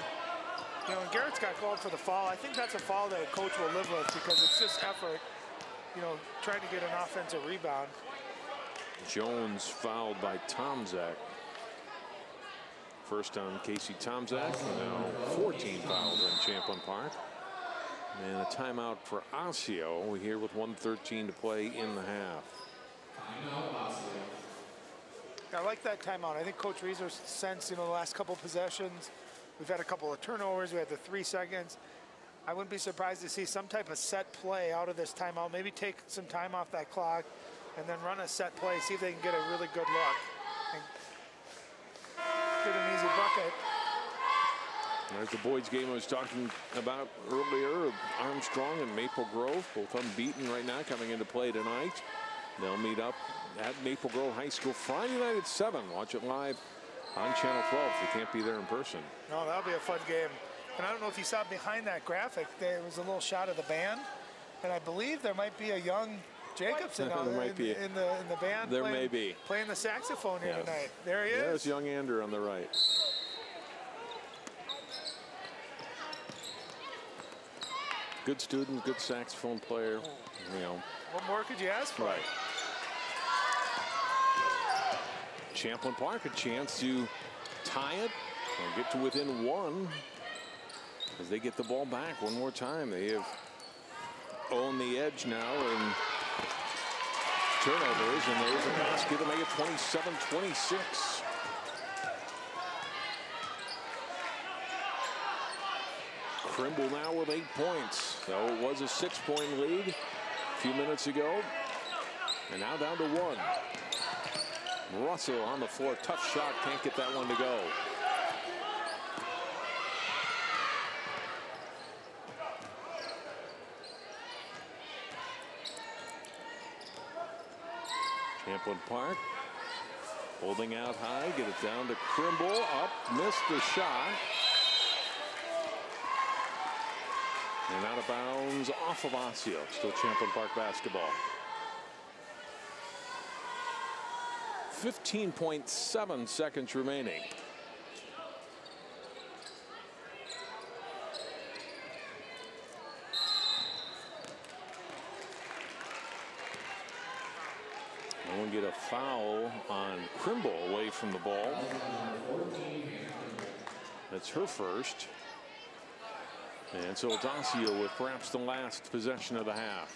You know, and Garrett's got called for the foul. I think that's a foul that a coach will live with because it's just effort, you know, trying to get an offensive rebound. Jones fouled by Tomczak. First on Casey Tomczak, now 14 fouls in Champlin Park. And a timeout for Osseo here with 1:13 to play in the half. I like that timeout. I think Coach Reeser sensed, you know, the last couple possessions. We've had a couple of turnovers. We had the 3 seconds. I wouldn't be surprised to see some type of set play out of this timeout. Maybe take some time off that clock and then run a set play, see if they can get a really good look. And get an easy bucket. There's the boys game I was talking about earlier. Armstrong and Maple Grove, both unbeaten right now, coming into play tonight. They'll meet up at Maple Grove High School Friday night at 7. Watch it live on Channel 12 if you can't be there in person. No, that'll be a fun game. And I don't know if you saw behind that graphic, there was a little shot of the band. And I believe there might be a young Jacobson in the band. There may be. Playing the saxophone here tonight. There he is. There's young Ander on the right. Good student, good saxophone player. You know. What more could you ask for? Right. Champlin Park a chance to tie it or get to within 1 as they get the ball back one more time. They have on the edge now in turnovers, and there's a basket to make it 27-26. Crimble now with 8 points. So it was a 6-point lead a few minutes ago, and now down to 1. Russell on the floor, tough shot, can't get that one to go. Champlin Park Holding out high, get it down to Krimble, up, missed the shot. And out of bounds off of Osseo. Still Champlin Park basketball. 15.7 seconds remaining. No one get a foul on Krimble away from the ball. That's her first. And so it's Osseo with perhaps the last possession of the half.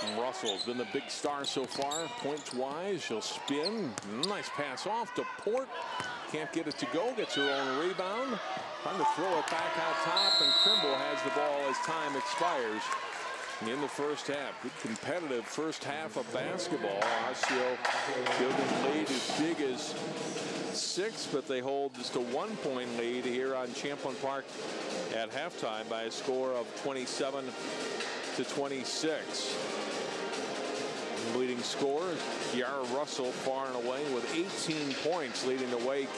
And Russell's been the big star so far. Points wise, she'll spin. Nice pass off to Port. Can't get it to go. Gets her own rebound. Trying to throw it back out top, and Krimble has the ball as time expires in the first half. Good competitive first half of basketball. Osseo building lead as big as 6, but they hold just a 1-point lead here on Champlin Park at halftime by a score of 27-26. Leading scorer, Kiara Russell far and away with 18 points leading the way.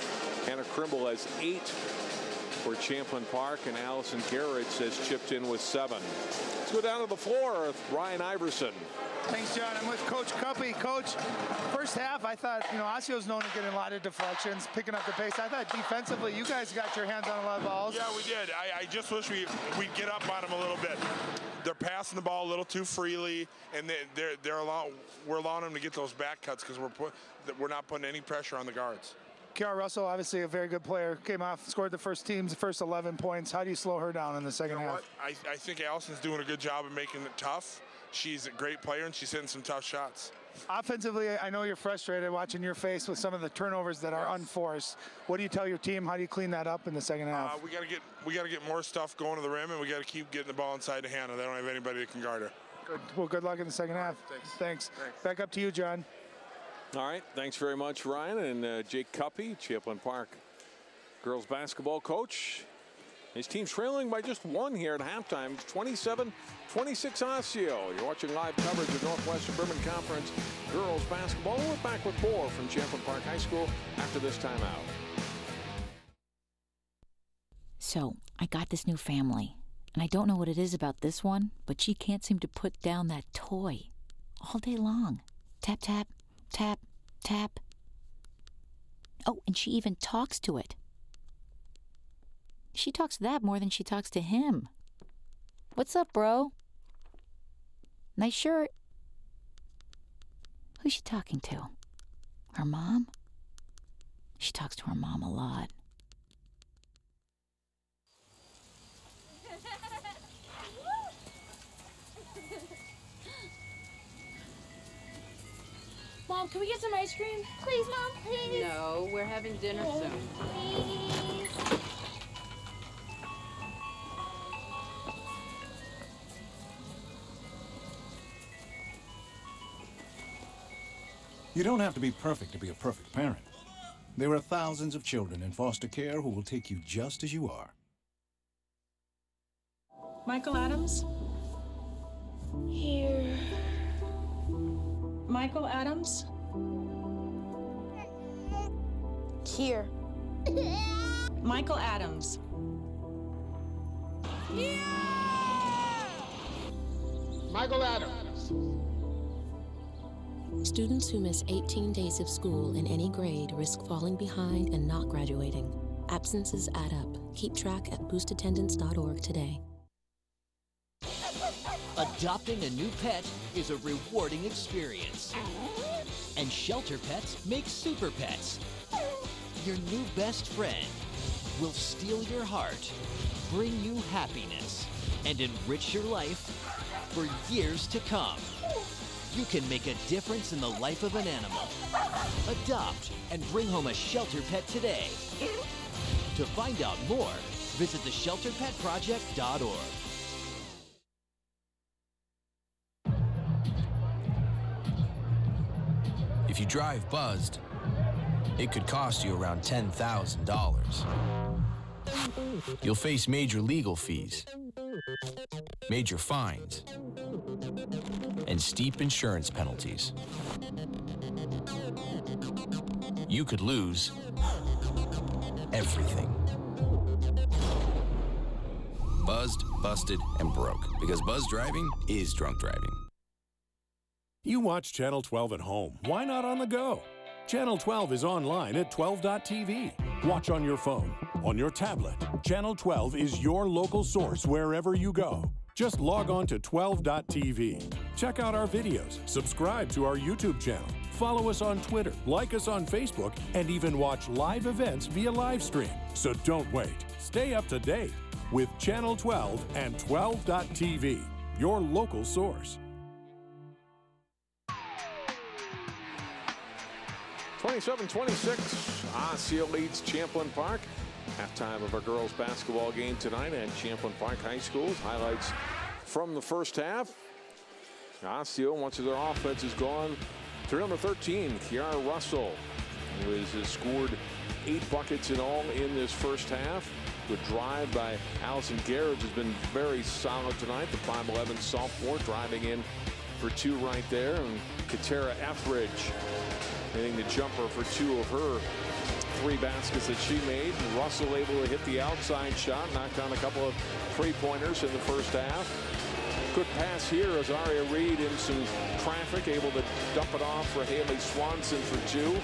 Hannah Krimble has 8 for Champlin Park, and Allison Garrett has chipped in with 7. Let's go down to the floor with Ryan Iverson. Thanks, John. I'm with Coach Cuppy. Coach, first half, I thought, Osseo's known to get a lot of deflections, picking up the pace. I thought defensively, you guys got your hands on a lot of balls. Yeah, we did. I just wish we'd get up on them a little bit. They're passing the ball a little too freely, and we're allowing them to get those back cuts because we're not putting any pressure on the guards. Kiara Russell, obviously a very good player, came off, scored the first 11 points. How do you slow her down in the second half? I think Allison's doing a good job of making it tough. She's a great player, and she's hitting some tough shots. Offensively, I know you're frustrated watching your face with some of the turnovers that are unforced. What do you tell your team? How do you clean that up in the second half? We got to get more stuff going to the rim, and we got to keep getting the ball inside the Hannah. They don't have anybody that can guard her. Good. Well, good luck in the second half. Thanks. Back up to you, John. All right, thanks very much, Ryan. And Jake Cuppy, Champlin Park girls basketball coach. His team's trailing by just 1 here at halftime, 27-26 Osseo. You're watching live coverage of Northwest Suburban Conference girls basketball. We're back with more from Champlin Park High School after this timeout. So, I got this new family, and I don't know what it is about this one, but she can't seem to put down that toy all day long. Tap, tap, tap, tap. Oh, and she even talks to it. She talks to that more than she talks to him. What's up, bro? Nice shirt. Who's she talking to? Her mom? She talks to her mom a lot. Mom, can we get some ice cream? Please, Mom, please. No, we're having dinner soon. Please. You don't have to be perfect to be a perfect parent. There are thousands of children in foster care who will take you just as you are. Michael Adams? Here. Michael Adams? Here. Michael Adams. Michael Adams. Students who miss 18 days of school in any grade risk falling behind and not graduating. Absences add up. Keep track at boostattendance.org today. Adopting a new pet is a rewarding experience. And Shelter Pets makes super pets. Your new best friend will steal your heart, bring you happiness, and enrich your life for years to come. You can make a difference in the life of an animal. Adopt and bring home a shelter pet today. To find out more, visit theshelterpetproject.org. If you drive buzzed, it could cost you around $10,000. You'll face major legal fees, major fines, and steep insurance penalties. you could lose everything. Buzzed, busted, and broke. Because buzz driving is drunk driving. You watch Channel 12 at home. Why not on the go? Channel 12 is online at 12.tv. Watch on your phone, on your tablet. Channel 12 is your local source wherever you go. Just log on to 12.tv. Check out our videos, subscribe to our YouTube channel, follow us on Twitter, like us on Facebook, and even watch live events via live stream. So don't wait. Stay up to date with Channel 12 and 12.tv, your local source. 27-26, Osseo leads Champlin Park. Halftime of our girls basketball game tonight at Champlin Park High School. Highlights from the first half. Osseo, much of their offense is gone to number 13, Kiara Russell, who has scored 8 buckets in all in this first half. Good drive by Allison Garrett has been very solid tonight. The 5'11" sophomore driving in for 2 right there. And Katera Etheridge hitting the jumper for 2 of her 3 baskets that she made. Russell able to hit the outside shot, knocked down a couple of 3-pointers in the first half. Good pass here, Azaria Reed in some traffic, able to dump it off for Haley Swanson for 2.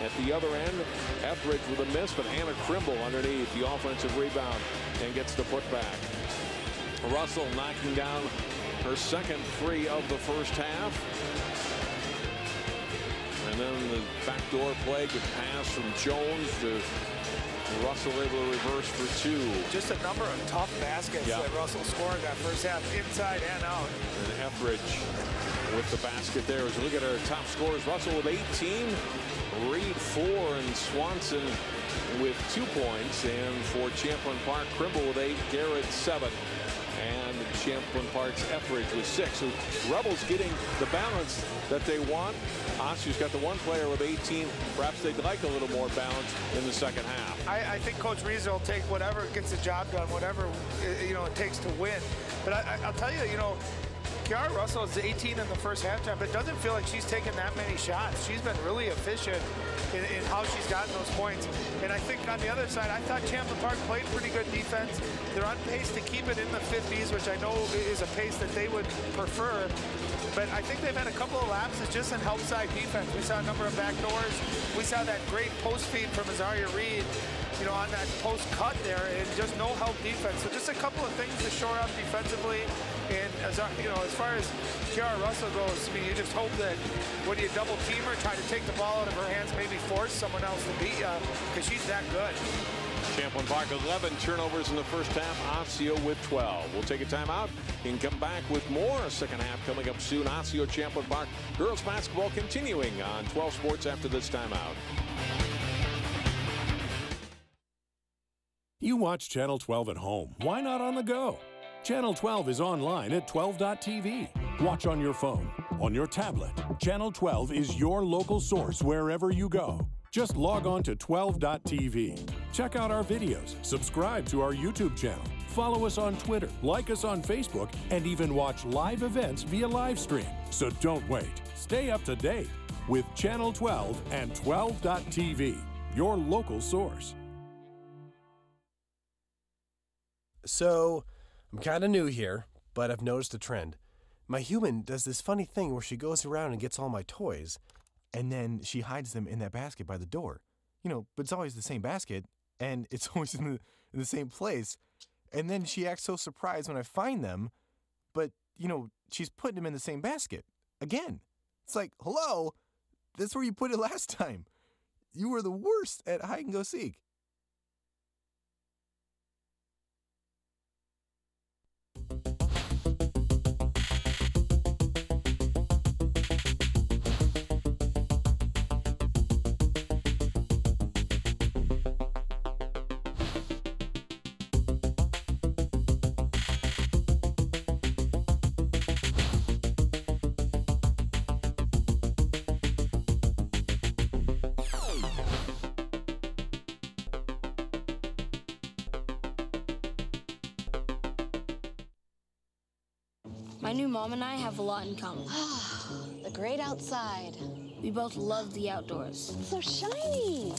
At the other end, Etheridge with a miss, but Hannah Krimble underneath the offensive rebound and gets the putback. Russell knocking down her second 3 of the first half. And then the backdoor play, good pass from Jones to Russell, able to reverse for 2. Just a number of tough baskets that Russell scored that first half, inside and out. And Etheridge with the basket there. As we look at our top scorers, Russell with 18, Reed 4, and Swanson with 2 points. And for Champlin Park, Krimble with 8, Garrett 7. And Champlin Park's Etheridge with 6. So Rebels getting the balance that they want. Osseo's got the one player with 18. Perhaps they'd like a little more balance in the second half. I think Coach Reeser will take whatever gets the job done, whatever it takes to win. But I'll tell you, Kiara Russell is 18 in the first halftime, but it doesn't feel like she's taken that many shots. She's been really efficient in how she's gotten those points. And I think on the other side, I thought Champlin Park played pretty good defense. They're on pace to keep it in the 50s, which I know is a pace that they would prefer. But I think they've had a couple of lapses just in help side defense. We saw a number of backdoors. We saw that great post feed from Azaria Reed, on that post cut there, and just no help defense. So just a couple of things to shore up defensively. And as far as Kiara Russell goes, you just hope that when you double team her, try to take the ball out of her hands, maybe force someone else to beat you, because she's that good. Champlin Park 11 turnovers in the first half. Osseo with 12. We'll take a timeout and come back with more. Second half coming up soon. Osseo Champlin Park girls basketball continuing on 12 Sports after this timeout. You watch Channel 12 at home. Why not on the go? Channel 12 is online at 12.tv. Watch on your phone, on your tablet. Channel 12 is your local source wherever you go. Just log on to 12.tv. Check out our videos, subscribe to our YouTube channel, follow us on Twitter, like us on Facebook, and even watch live events via live stream. So don't wait. Stay up to date with Channel 12 and 12.tv, your local source. So, I'm kind of new here, but I've noticed a trend. My human does this funny thing where she goes around and gets all my toys, and then she hides them in that basket by the door. But it's always the same basket, and it's always in the same place. And then she acts so surprised when I find them, but, she's putting them in the same basket. Again. It's like, hello? That's where you put it last time. You were the worst at hide and go seek. My new mom and I have a lot in common. The great outside. We both love the outdoors. So shiny.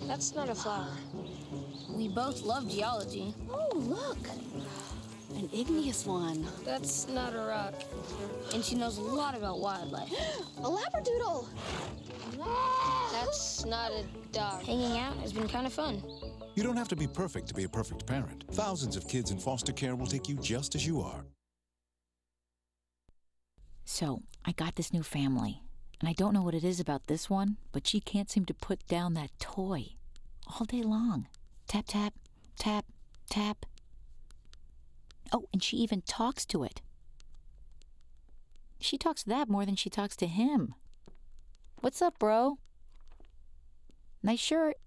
That's not a flower. We both love geology. Oh, look. An igneous one. That's not a rock. And she knows a lot about wildlife. A labradoodle. That's not a dog. Hanging out has been kind of fun. You don't have to be perfect to be a perfect parent. Thousands of kids in foster care will take you just as you are. So, I got this new family, and I don't know what it is about this one, but she can't seem to put down that toy all day long. Tap, tap, tap, tap. Oh, and she even talks to it. She talks to that more than she talks to him. What's up, bro? Nice shirt.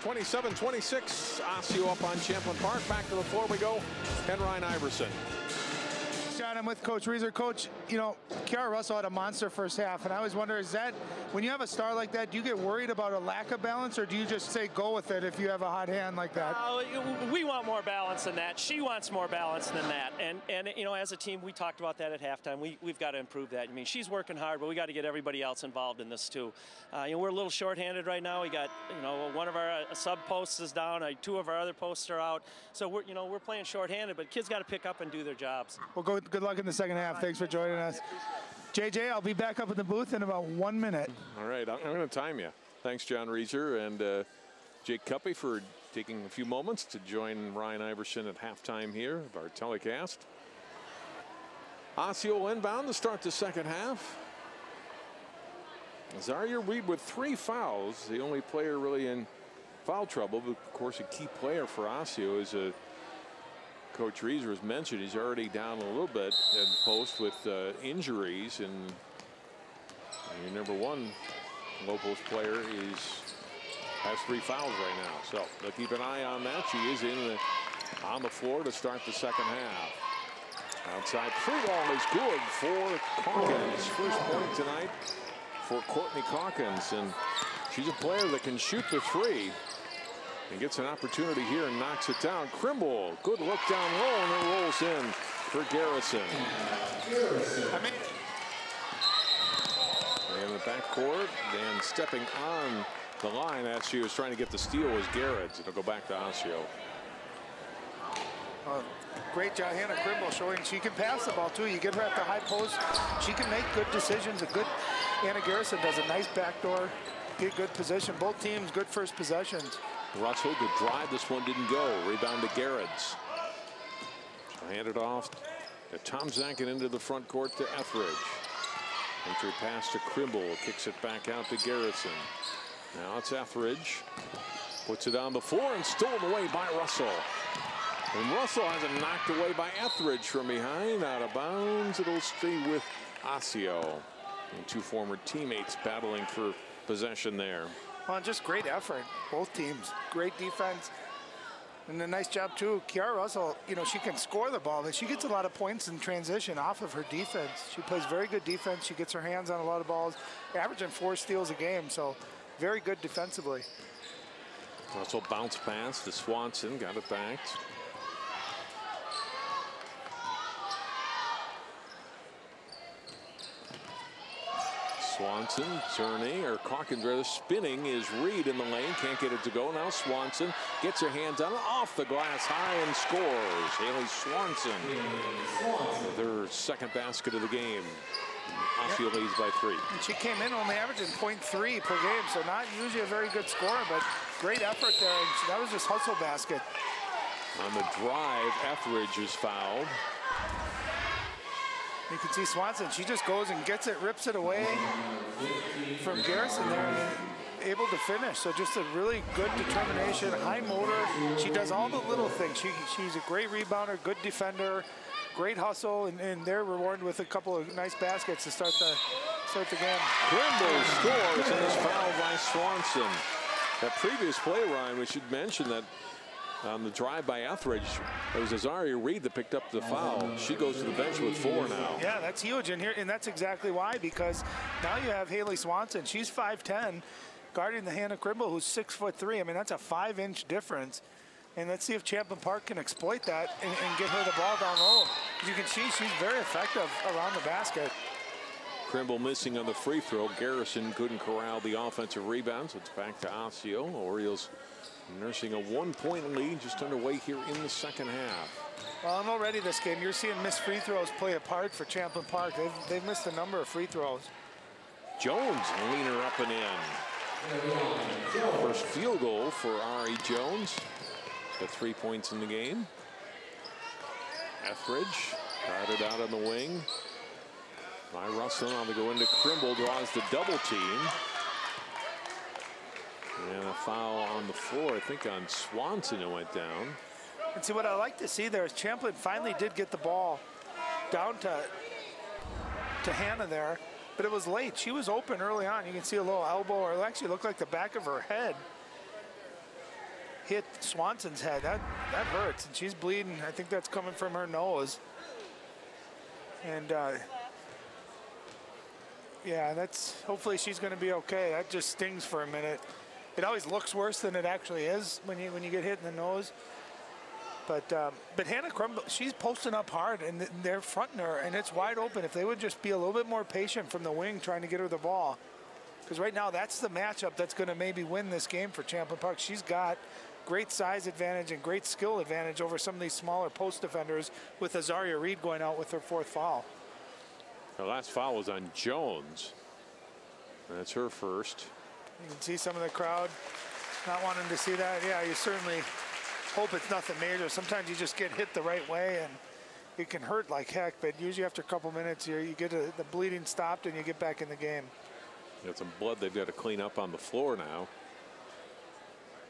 27-26, Osseo up on Champlin Park. Back to the floor we go. And Ryan Iverson. John, I'm with Coach Reeser. Coach, you know, Kiara Russell had a monster first half, and I always wonder, is that, when you have a star like that, do you get worried about a lack of balance, or do you just say go with it if you have a hot hand like that? We want more balance than that. She wants more balance than that. And you know, as a team, we talked about that at halftime. We've got to improve that. I mean, she's working hard, but we got to get everybody else involved in this too. You know, we're a little shorthanded right now. We got, you know, one of our sub posts is down. Two of our other posts are out. So we're playing shorthanded, but kids got to pick up and do their jobs. Well, good luck in the second half. Thanks for joining us. JJ, I'll be back up in the booth in about 1 minute. All right, I'm going to time you. Thanks, John Reeser and Jake Cuppy for taking a few moments to join Ryan Iverson at halftime here of our telecast. Osseo inbound to start the second half. Zaria Reed with 3 fouls, the only player really in foul trouble, but of course a key player for Osseo is Coach Reeser has mentioned he's already down a little bit in the post with injuries, and your number 1 low post player has 3 fouls right now. So they'll keep an eye on that. She is on the floor to start the second half. Outside free ball is good for Calkins. First point tonight for Courtney Calkins, and she's a player that can shoot the 3. And gets an opportunity here and knocks it down. Krimble, good look down low, and it rolls in for Garrison. In the backcourt, and stepping on the line as she was trying to get the steal was Garrett. It'll go back to Osseo. Great job, Hannah Krimble, showing she can pass the ball too. You get her at the high post, she can make good decisions. Hannah Garrison does a nice backdoor, get good position. Both teams good first possessions. Russell, good drive. This one didn't go. Rebound to Garrett's. She'll hand it off to Tom Zankin into the front court to Etheridge. Entry pass to Krimble. Kicks it back out to Garrison. Now it's Etheridge. Puts it on the floor and stolen away by Russell. And Russell has it knocked away by Etheridge from behind. Out of bounds. It'll stay with Osseo. And 2 former teammates battling for possession there. Well, just great effort, both teams. Great defense, and a nice job too. Kiara Russell, you know, she can score the ball, but she gets a lot of points in transition off of her defense. She plays very good defense. She gets her hands on a lot of balls, averaging 4 steals a game, so very good defensively. Russell bounce pass to Swanson, got it back. Swanson turning, or Calkins rather, spinning is Reed in the lane. Can't get it to go. Now Swanson gets her hands on it, off the glass high, and scores. Haley Swanson with her second basket of the game. Osseo leads by 3. And she came in only averaging .3 per game, so not usually a very good scorer, but great effort there. And that was just hustle basket. On the drive, Etheridge is fouled. You can see Swanson, she just goes and gets it, rips it away from Garrison there, and able to finish. So just a really good determination, high motor. She does all the little things. She's a great rebounder, good defender, great hustle, and they're rewarded with a couple of nice baskets to start the game. Krimble scores and is fouled by Swanson. That previous play, Ryan, we should mention that on the drive by Etheridge, it was Azaria Reed that picked up the foul. She goes to the bench with 4 now. Yeah, that's huge in here, and that's exactly why, because now you have Haley Swanson. She's 5'10", guarding the Hannah Krimble, who's 6'3". I mean, that's a 5-inch difference. And let's see if Champlin Park can exploit that and get her the ball down low. As you can see, she's very effective around the basket. Trimble missing on the free throw. Garrison couldn't corral the offensive rebound, so it's back to Osseo. Orioles nursing a 1-point lead just underway here in the second half. Well, and already this game, you're seeing missed free throws play a part for Champlin Park. They've missed a number of free throws. Jones leaner up and in. First field goal for Ari Jones. Got 3 points in the game. Etheridge crowded out on the wing by Russell. On the go into Trimble, draws the double team. And a foul on the floor, I think on Swanson, it went down. And see, what I like to see there is Champlin finally did get the ball down to Hannah there, but it was late. She was open early on. You can see a little elbow, or it actually looked like the back of her head hit Swanson's head. That hurts, and she's bleeding. I think that's coming from her nose. And yeah, hopefully she's going to be okay. That just stings for a minute. It always looks worse than it actually is when you get hit in the nose. But Hannah Crumble, she's posting up hard, and they're fronting her, and it's wide open. If they would just be a little bit more patient from the wing trying to get her the ball. Because right now, that's the matchup that's going to maybe win this game for Champlin Park. She's got great size advantage and great skill advantage over some of these smaller post defenders, with Azaria Reed going out with her 4th foul. The last foul was on Jones. That's her first. You can see some of the crowd not wanting to see that. Yeah, you certainly hope it's nothing major. Sometimes you just get hit the right way and it can hurt like heck, but usually after a couple minutes you get the bleeding stopped and you get back in the game. Got some blood they've got to clean up on the floor now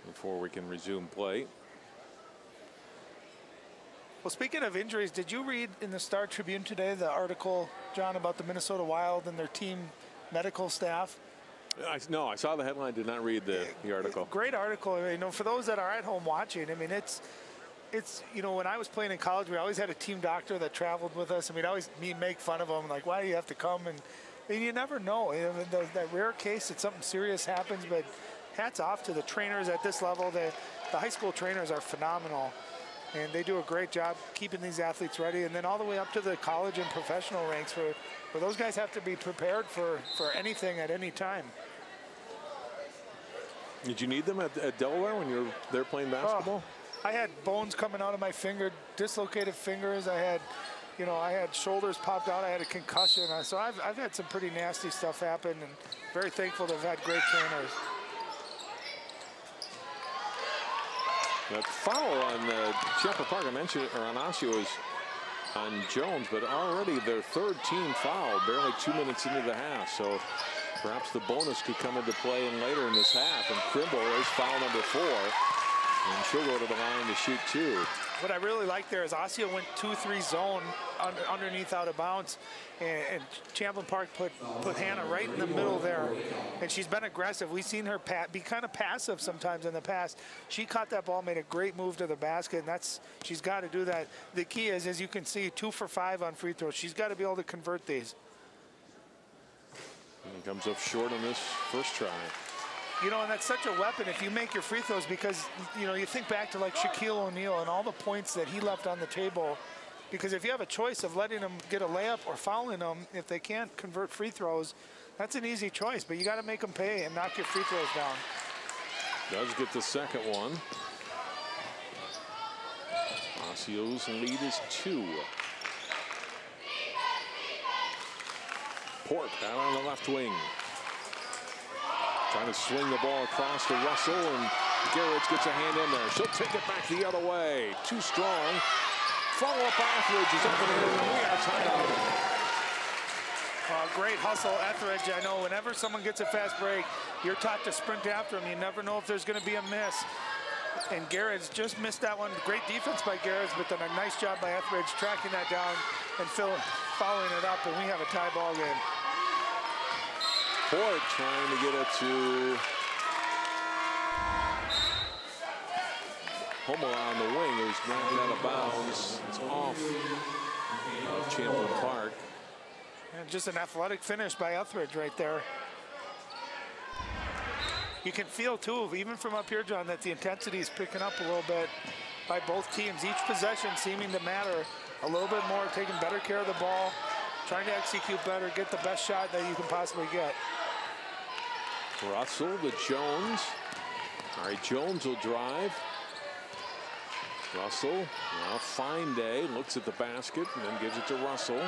before we can resume play. Well, speaking of injuries, did you read in the Star Tribune today the article, John, about the Minnesota Wild and their team medical staff? No, I saw the headline, did not read the article. Great article. You know, for those that are at home watching, I mean, it's you know, when I was playing in college, we always had a team doctor that traveled with us, and we'd always make fun of them, like, why do you have to come? And you never know. You know, that rare case that something serious happens, but hats off to the trainers at this level. The high school trainers are phenomenal, and they do a great job keeping these athletes ready, and then all the way up to the college and professional ranks where those guys have to be prepared for anything at any time. Did you need them at Delaware when you were there playing basketball? I had bones coming out of my finger, dislocated fingers. I had, you know, I had shoulders popped out. I had a concussion. So I've had some pretty nasty stuff happen, and very thankful to have had great trainers. That foul on Champlin Park, I mentioned it, or on Osseo, is on Jones, but already their 3rd team foul, barely 2 minutes into the half. So perhaps the bonus could come into play later in this half. And Trimble is foul number 4, and she'll go to the line to shoot 2. What I really like there is Osseo went 2-3 zone underneath out of bounds, and Champlin Park put Hannah right in the middle there, and she's been aggressive. We've seen her be kind of passive sometimes in the past. She caught that ball, made a great move to the basket, and she's got to do that. The key is, as you can see, 2 for 5 on free throws. She's got to be able to convert these. And comes up short on this first try. You know, and that's such a weapon if you make your free throws, because, you know, you think back to like Shaquille O'Neal and all the points that he left on the table. Because if you have a choice of letting them get a layup or fouling them, if they can't convert free throws, that's an easy choice. But you got to make them pay and knock your free throws down. Does get the second one. Osseo's lead is 2. Port out on the left wing. Trying to swing the ball across to Russell, and Garrett gets a hand in there. She'll take it back the other way. Too strong. Follow-up Etheridge is up and in, and we are tied up. Great hustle, Etheridge. I know whenever someone gets a fast break, you're taught to sprint after them. You never know if there's going to be a miss. And Garrett's just missed that one. Great defense by Garrett, but then a nice job by Etheridge tracking that down and following it up, and we have a tie ball game. Port trying to get it to Hummel on the wing, who's knocked out of bounds. It's off of Champlin Park. And just an athletic finish by Etheridge right there. you can feel, too, even from up here, John, that the intensity is picking up a little bit by both teams. Each possession seeming to matter a little bit more, taking better care of the ball, trying to execute better, get the best shot that you can possibly get. Russell to Jones. All right, Jones will drive. Russell, well, fine day, looks at the basket and then gives it to Russell.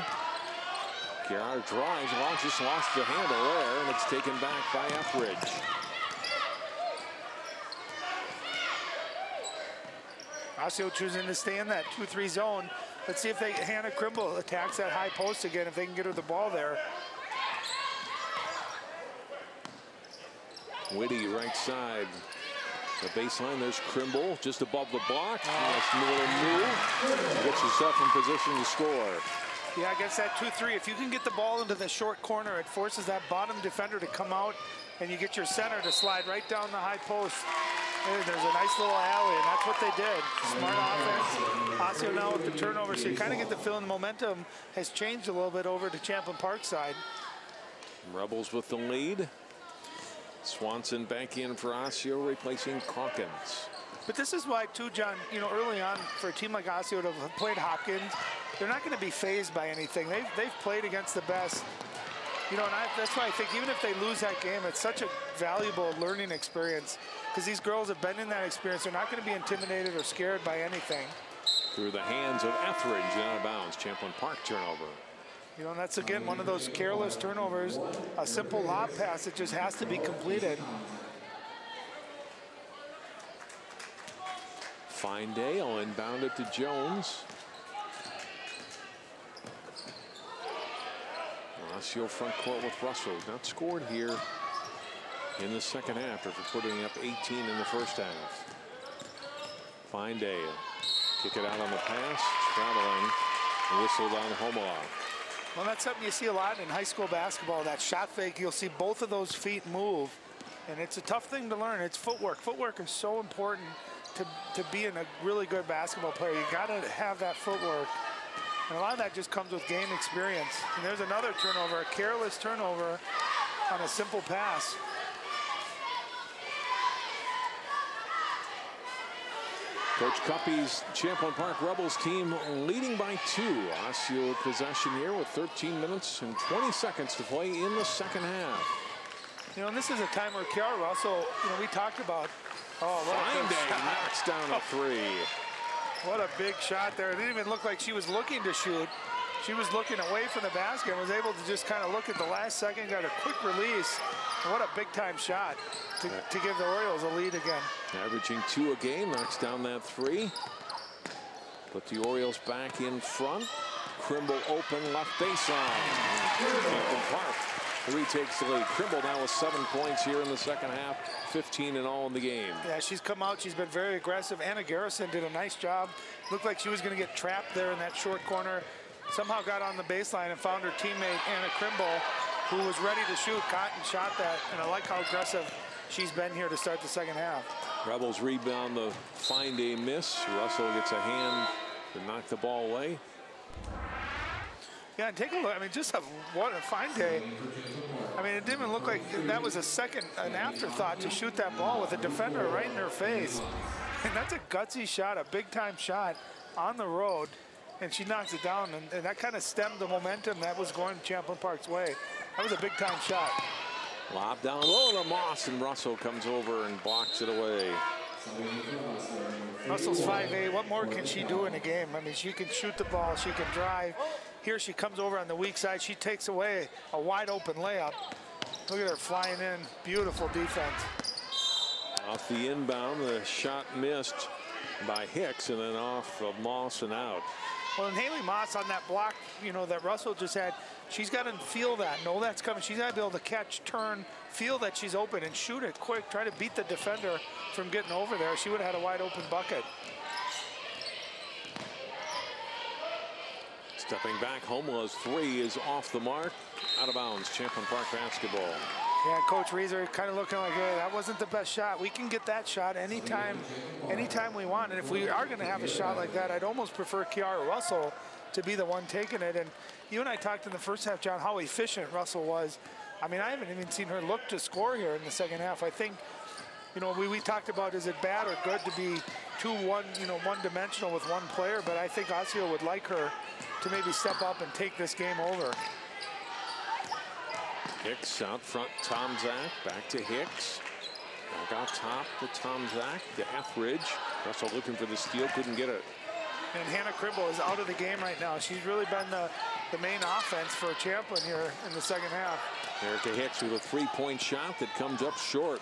Chiara drives, well, just lost the handle there, and it's taken back by Etheridge. Osseo choosing to stay in that 2-3 zone. Let's see if Hannah Crimble attacks that high post again, if they can get her the ball there. Whitty right side. The baseline, there's Crimble just above the block. Nice little move. Gets yourself in position to score. Yeah, against that 2-3, if you can get the ball into the short corner, it forces that bottom defender to come out, and you get your center to slide right down the high post. And there's a nice little alley, and that's what they did. Smart offense. Osseo now with the turnover, so you kind of get the feeling the momentum has changed a little bit over to Champlin Park side. Rebels with the lead. Swanson back in for Osseo, replacing Calkins. But this is why, too, John, you know, early on, for a team like Osseo to have played Hopkins, they're not going to be fazed by anything. They've played against the best. You know, and that's why I think even if they lose that game, it's such a valuable learning experience because these girls have been in that experience. They're not going to be intimidated or scared by anything. Through the hands of Etheridge, out of bounds. Champlin Park turnover. You know, and that's, again, one of those careless turnovers, a simple lob pass that just has to be completed. Fine day, I'll inbound it to Jones. Osseo front court with Russell. Not scored here in the second half after putting up 18 in the first half. Fine day. Kick it out on the pass, traveling, whistled on Homola. Well, that's something you see a lot in high school basketball, that shot fake. You'll see both of those feet move, and it's a tough thing to learn. It's footwork. Footwork is so important to being a really good basketball player. You got to have that footwork, and a lot of that just comes with game experience. And there's another turnover, a careless turnover on a simple pass. Coach Cuppy's Champlin Park Rebels team leading by 2. Osseo possession here with 13 minutes and 20 seconds to play in the second half. You know, and this is a time where Chiara Russell, you know, we talked about, oh, what Fine a big day, shot. knocks down a 3. What a big shot there. It didn't even look like she was looking to shoot. She was looking away from the basket and was able to just kind of look at the last second, got a quick release. And what a big-time shot to give the Orioles a lead again. Averaging 2 a game, knocks down that 3. Put the Orioles back in front. Crimble open left baseline. Champlin Park retakes the lead. Crimble now with 7 points here in the second half, 15 in all in the game. Yeah, she's come out. She's been very aggressive. Anna Garrison did a nice job. Looked like she was going to get trapped there in that short corner. Somehow got on the baseline and found her teammate, Anna Crimble, who was ready to shoot, caught and shot that. And I like how aggressive she's been here to start the second half. Rebels rebound the fine day miss. Russell gets a hand to knock the ball away. Yeah, and take a look. I mean, just what a fine day. I mean, it didn't even look like that was an afterthought to shoot that ball with a defender right in her face. And that's a gutsy shot, a big-time shot on the road. And she knocks it down, and that kind of stemmed the momentum that was going Champlin Park's way. That was a big-time shot. Lob down low to Moss, and Russell comes over and blocks it away. Russell's 5'8". What more can she do in a game? I mean, she can shoot the ball, she can drive. Here she comes over on the weak side. She takes away a wide-open layup. Look at her flying in. Beautiful defense. Off the inbound, the shot missed by Hicks, and then off of Moss and out. Well, and Haley Moss on that block, you know, that Russell just had, she's got to feel that, know that's coming. She's got to be able to catch, turn, feel that she's open, and shoot it quick. Try to beat the defender from getting over there. She would have had a wide open bucket. Stepping back, Homola's 3 is off the mark. Out of bounds, Champlin Park basketball. Yeah, Coach Reeser kind of looking like, hey, that wasn't the best shot. We can get that shot anytime we want. And if we are going to have a shot like that, I'd almost prefer Chiara Russell to be the one taking it. And you and I talked in the first half, John, how efficient Russell was. I mean, I haven't even seen her look to score here in the second half. I think you know, we talked about, is it bad or good to be one-dimensional with one player, but I think Osseo would like her to maybe step up and take this game over. Hicks out front, Tom Zach, back to Hicks. Back out top to Tom Zach, to Etheridge. Russell looking for the steal, couldn't get it. And Hannah Krimble is out of the game right now. She's really been the main offense for Champlin here in the second half. Erica Hicks with a three-point shot that comes up short.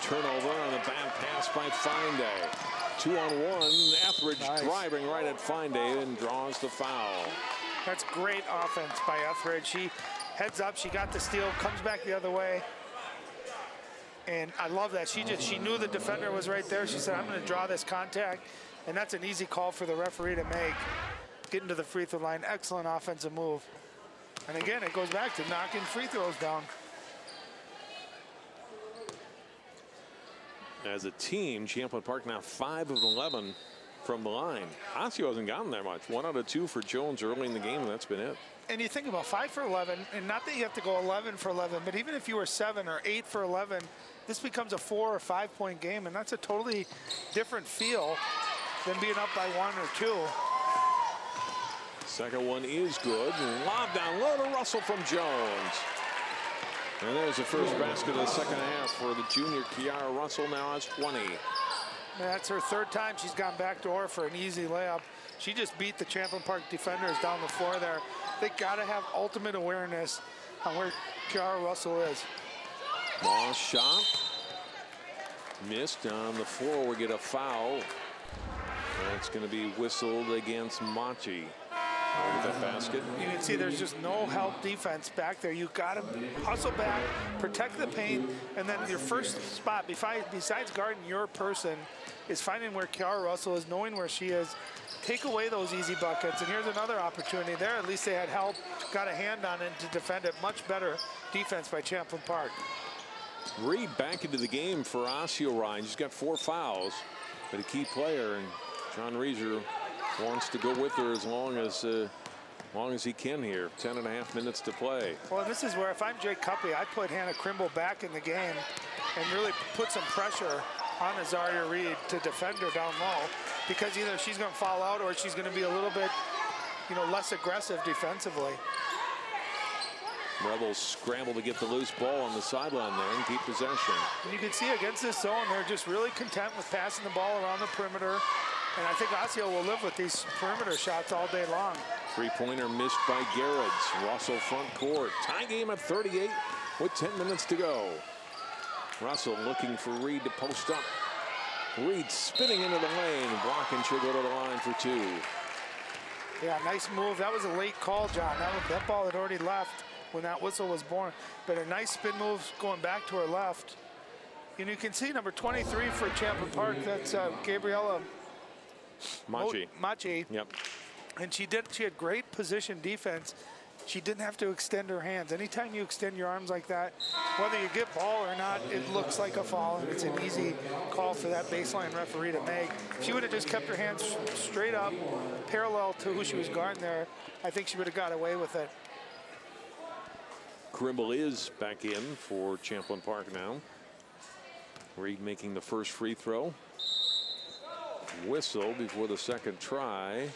Turnover on a bad pass by Finday. 2-on-1. Etheridge driving right at Finday and draws the foul. That's great offense by Etheridge. She heads up, she got the steal, comes back the other way. And I love that. She knew the defender was right there. She said, I'm going to draw this contact. And that's an easy call for the referee to make. Getting to the free throw line, excellent offensive move. And again, it goes back to knocking free throws down. As a team, Champlin Park now 5 of 11 from the line. Osseo hasn't gotten that much. 1 out of 2 for Jones early in the game, and that's been it. And you think about 5 for 11, and not that you have to go 11 for 11, but even if you were 7 or 8 for 11, this becomes a 4 or 5 point game, and that's a totally different feel than being up by 1 or 2. Second one is good. Lob down low to Russell from Jones. And there's the first basket of the second half for the junior Kiara Russell. Now has 20. That's her 3rd time she's gone backdoor for an easy layup. She just beat the Champlin Park defenders down the floor there. They got to have ultimate awareness on where Kiara Russell is. Moss shot. Missed on the floor. We get a foul. That's going to be whistled against Machi. That basket. You can see there's just no help defense back there. You got to hustle back, protect the paint, and then your first spot, besides guarding your person, is finding where Kiara Russell is, knowing where she is. Take away those easy buckets, and here's another opportunity there. At least they had help, got a hand on it to defend it. Much better defense by Champlin Park. Reed back into the game for Osseo Ryan. She's got 4 fouls, but a key player, and John Reeser wants to go with her as long as he can here. 10.5 minutes to play. Well, this is where if I'm Jake Cuppy, I put Hannah Krimble back in the game and really put some pressure on Azaria Reed to defend her down low, because either she's going to fall out or she's going to be a little bit, less aggressive defensively. Rebels scramble to get the loose ball on the sideline there and keep possession. And you can see against this zone, they're just really content with passing the ball around the perimeter. And I think Osseo will live with these perimeter shots all day long. Three-pointer missed by Garrett. Russell front court. Tie game at 38 with 10 minutes to go. Russell looking for Reed to post up. Reed spinning into the lane. Blocking, she'll go to the line for 2. Yeah, nice move. That was a late call, John. That ball had already left when that whistle was born. But a nice spin move going back to her left. And you can see number 23 for Champlin Park. That's Gabriella Machi. Yep. And she had great position defense. She didn't have to extend her hands. Anytime you extend your arms like that, whether you get ball or not, it looks like a foul, and it's an easy call for that baseline referee to make. If she would have just kept her hands straight up, parallel to who she was guarding there, I think she would have got away with it. Krimble is back in for Champlin Park now. Reed making the first free throw. Whistle before the second try,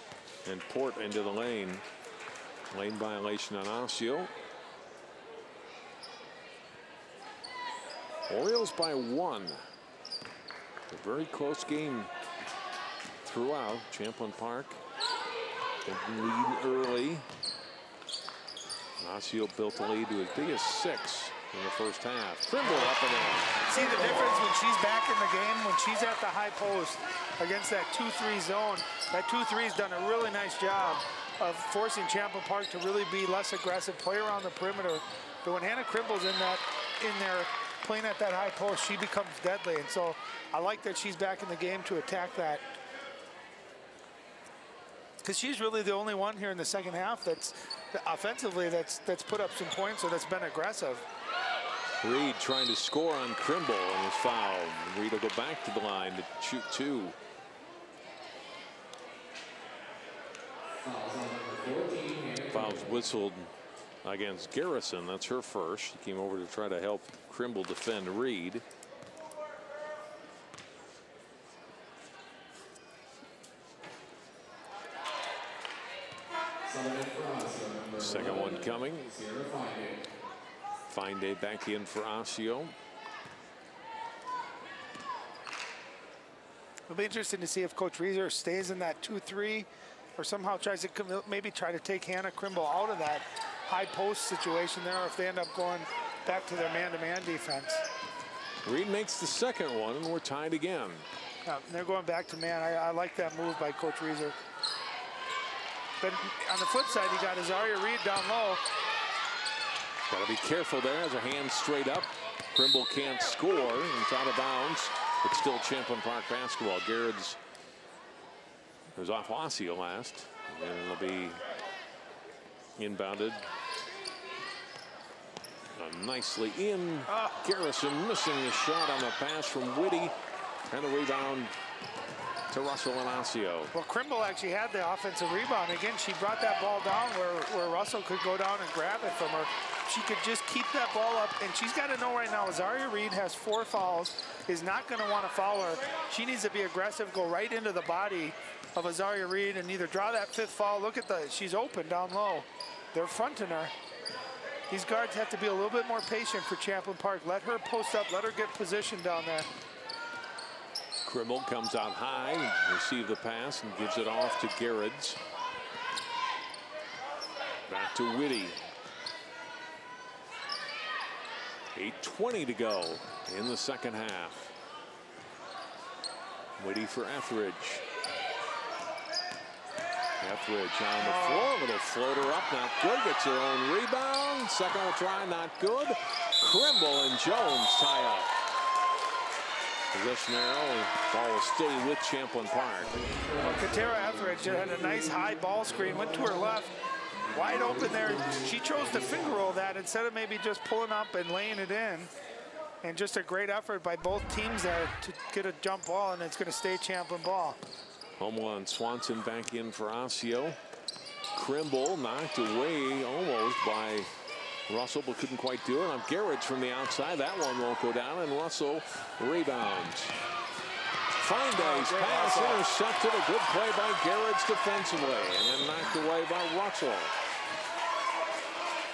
and Port into the lane. Lane violation on Osseo. Orioles by 1. A very close game throughout. Champlin Park lead early. Osseo built the lead to as big as 6 in the first half. Krimble up and in. See the difference when she's back in the game, when she's at the high post against that 2-3 zone. That 2-3's done a really nice job of forcing Champlin Park to really be less aggressive, play around the perimeter. But when Hannah Krimble's in there playing at that high post, she becomes deadly. And so I like that she's back in the game to attack that. Because she's really the only one here in the second half that's offensively that's put up some points or that's been aggressive. Reed trying to score on Krimble and was fouled. Reed will go back to the line to shoot 2. Fouls whistled against Garrison. That's her first. She came over to try to help Krimble defend Reed. Second one coming. Fine day back in for Osseo. It'll be interesting to see if Coach Reeser stays in that 2-3 or somehow tries to maybe try to take Hannah Krimble out of that high post situation there, or if they end up going back to their man-to-man defense. Reed makes the second one, and we're tied again. They're going back to man. I like that move by Coach Reeser. But on the flip side, you got Azaria Reed down low. Got to be careful there as her hands straight up. Krimble can't score. It's out of bounds. It's still Champlin Park basketball. Garrett's was off Osseo last. And it'll be inbounded. Nicely in. Garrison missing the shot on the pass from Whitty. And the rebound to Russell and Osseo. Well, Krimble actually had the offensive rebound. Again, she brought that ball down where Russell could go down and grab it from her. She could just keep that ball up, and she's got to know right now, Azaria Reed has 4 fouls, is not going to want to foul her. She needs to be aggressive, go right into the body of Azaria Reed and either draw that 5th foul. Look at she's open down low. They're fronting her. These guards have to be a little bit more patient for Champlin Park. Let her post up, let her get position down there. Krimble comes out high, receive the pass, and gives it off to Garrett's. Back to Whitty. 8:20 to go in the second half. Whitty for Etheridge. Etheridge on the floor, little floater up, not good. Gets her own rebound. Second will try, not good. Krimble and Jones tie up. Possession arrow, ball will stay with Champlin Park. Well, Katera Etheridge had a nice high ball screen, went to her left, wide open there. She chose to finger roll that instead of maybe just pulling up and laying it in. And just a great effort by both teams there to get a jump ball, and it's going to stay Champlin ball. Homeland Swanson back in for Osseo. Krimble knocked away almost by Russell, but couldn't quite do it. On Garrett's from the outside. That one won't go down, and Russell rebounds. Fine Day's pass intercepted. A good play by Garrett's defensively, and then knocked away by Russell.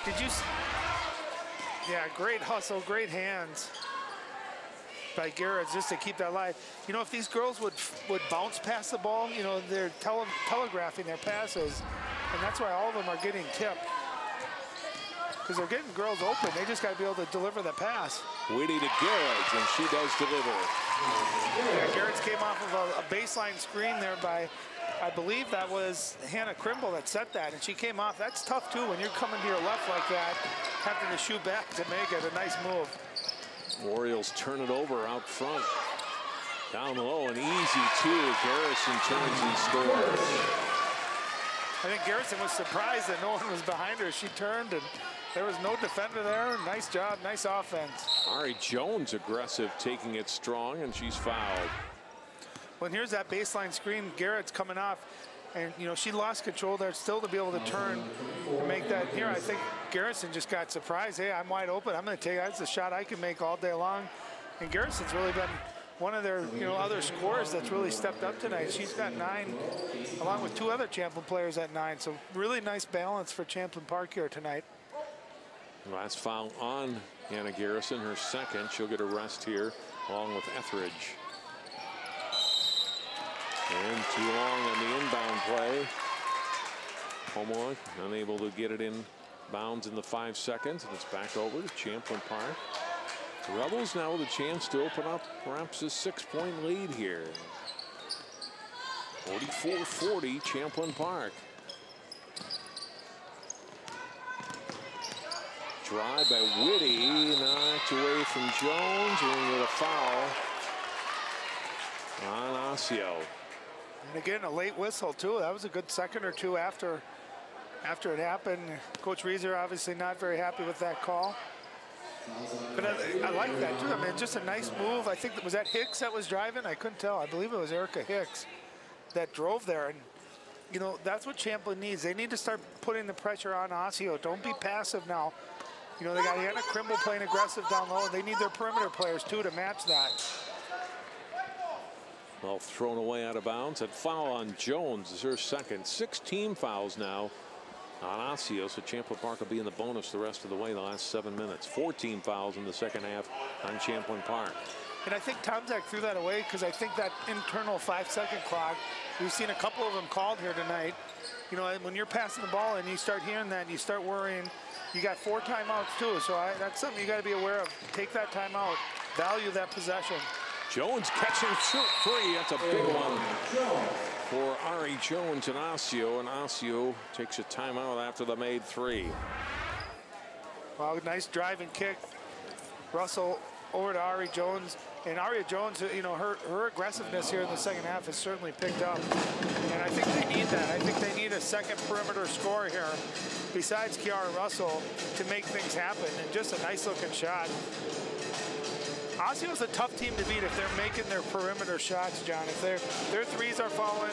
Did you? Yeah, great hustle, great hands by Garrett just to keep that alive. You know, if these girls would bounce past the ball, you know, they're telegraphing their passes, and that's why all of them are getting tipped. Because they're getting girls open. They just got to be able to deliver the pass. Whitty to Garrett, and she does deliver. Yeah, Garrett's came off of a baseline screen there by, I believe that was Hannah Krimble that set that, and she came off. That's tough, too, when you're coming to your left like that, having to shoot back to make it a nice move. Orioles turn it over out front. Down low and easy, too. Garrison turns and scores. I think Garrison was surprised that no one was behind her. She turned, and there was no defender there. Nice job, nice offense. Ari Jones aggressive, taking it strong, and she's fouled. Well, here's that baseline screen. Garrett's coming off, and, you know, she lost control there still to be able to turn and make that. Here, I think Garrison just got surprised. Hey, I'm wide open. I'm going to take that's a shot I can make all day long. And Garrison's really been one of their, you know, other scorers that's really stepped up tonight. She's got 9, along with 2 other Champlin players at 9. So really nice balance for Champlin Park here tonight. Last foul on Hannah Garrison, her second. She'll get a rest here along with Etheridge. And too long on the inbound play. Homeland unable to get it in bounds in the 5 seconds, and it's back over to Champlin Park. The Rebels now with a chance to open up perhaps a 6-point lead here. 44-40 Champlin Park. Drive by Whitty, knocked away from Jones, and with a foul on Osseo. And again, a late whistle too. That was a good second or two after it happened. Coach Reeser obviously not very happy with that call. But I like that too. I mean, just a nice move. I think, was that Hicks that was driving? I couldn't tell. I believe it was Erica Hicks that drove there. And, you know, that's what Champlin needs. They need to start putting the pressure on Osseo. Don't be passive now. You know, they got Hannah Krimble playing aggressive down low. They need their perimeter players too to match that. Well, thrown away out of bounds. That foul on Jones is her second. 6 team fouls now on Osseo, so Champlin Park will be in the bonus the rest of the way the last 7 minutes. 14 fouls in the second half on Champlin Park. And I think Tomczak threw that away because I think that internal 5-second clock, we've seen a couple of them called here tonight. You know, when you're passing the ball and you start hearing that, you start worrying. You got 4 timeouts too, so that's something you got to be aware of. Take that timeout, value that possession. Jones catching free. That's a big one for Ari Jones and Osseo. And Osseo takes a timeout after the made 3. Well, nice drive and kick. Russell over to Ari Jones. And Ari Jones, you know, her aggressiveness here in the second half has certainly picked up. And I think they need that. I think they need a second perimeter scorer here besides Kiara Russell to make things happen. And just a nice looking shot. Osseo's a tough team to beat if they're making their perimeter shots, John. If their threes are falling,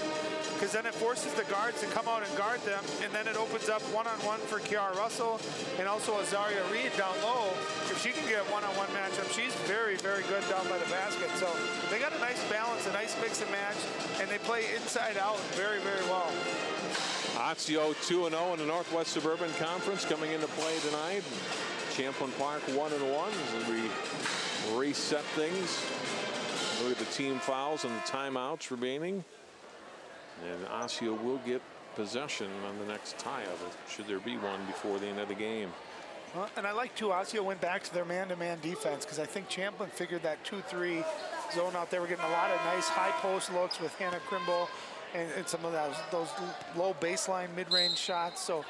because then it forces the guards to come out and guard them, and then it opens up one-on-one for Kiara Russell and also Azaria Reed down low. If she can get a one-on-one matchup, she's very, very good down by the basket. So they got a nice balance, a nice mix and match, and they play inside out very, very well. Osseo 2-0 in the Northwest Suburban Conference coming into play tonight. Champlin Park 1-1 as we reset things. Look at the team fouls and the timeouts remaining. And Osseo will get possession on the next tie-up, should there be one before the end of the game. Well, and I like too, Osseo went back to their man-to-man defense because I think Champlin figured that 2-3 zone out there. We're getting a lot of nice high post looks with Hannah Krimble and some of those low baseline mid-range shots. So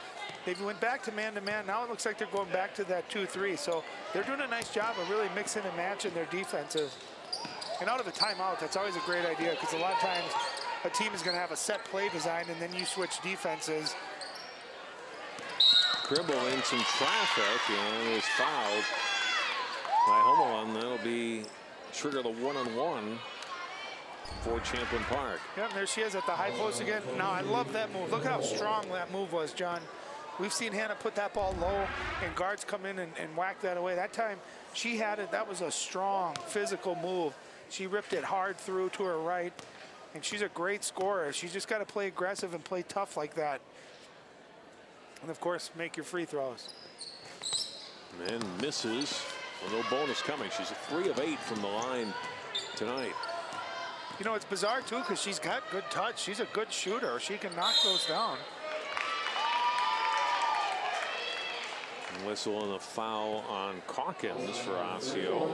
they went back to man-to-man. Now it looks like they're going back to that 2-3. So they're doing a nice job of really mixing and matching their defenses. And out of a timeout, that's always a great idea because a lot of times a team is going to have a set play design and then you switch defenses. Krimble in some traffic and is fouled by Homeland. That'll be trigger the one-on-one for Champlin Park. Yeah, and there she is at the high post again. Now, I love that move. Look at how strong that move was, John. We've seen Hannah put that ball low and guards come in and whack that away. That time she had it. That was a strong physical move. She ripped it hard through to her right, and she's a great scorer. She's just got to play aggressive and play tough like that. And, of course, make your free throws. And misses. Well, no bonus coming. She's 3 of 8 from the line tonight. You know, it's bizarre, too, because she's got good touch. She's a good shooter. She can knock those down. Whistle and a foul on Calkins for Osseo.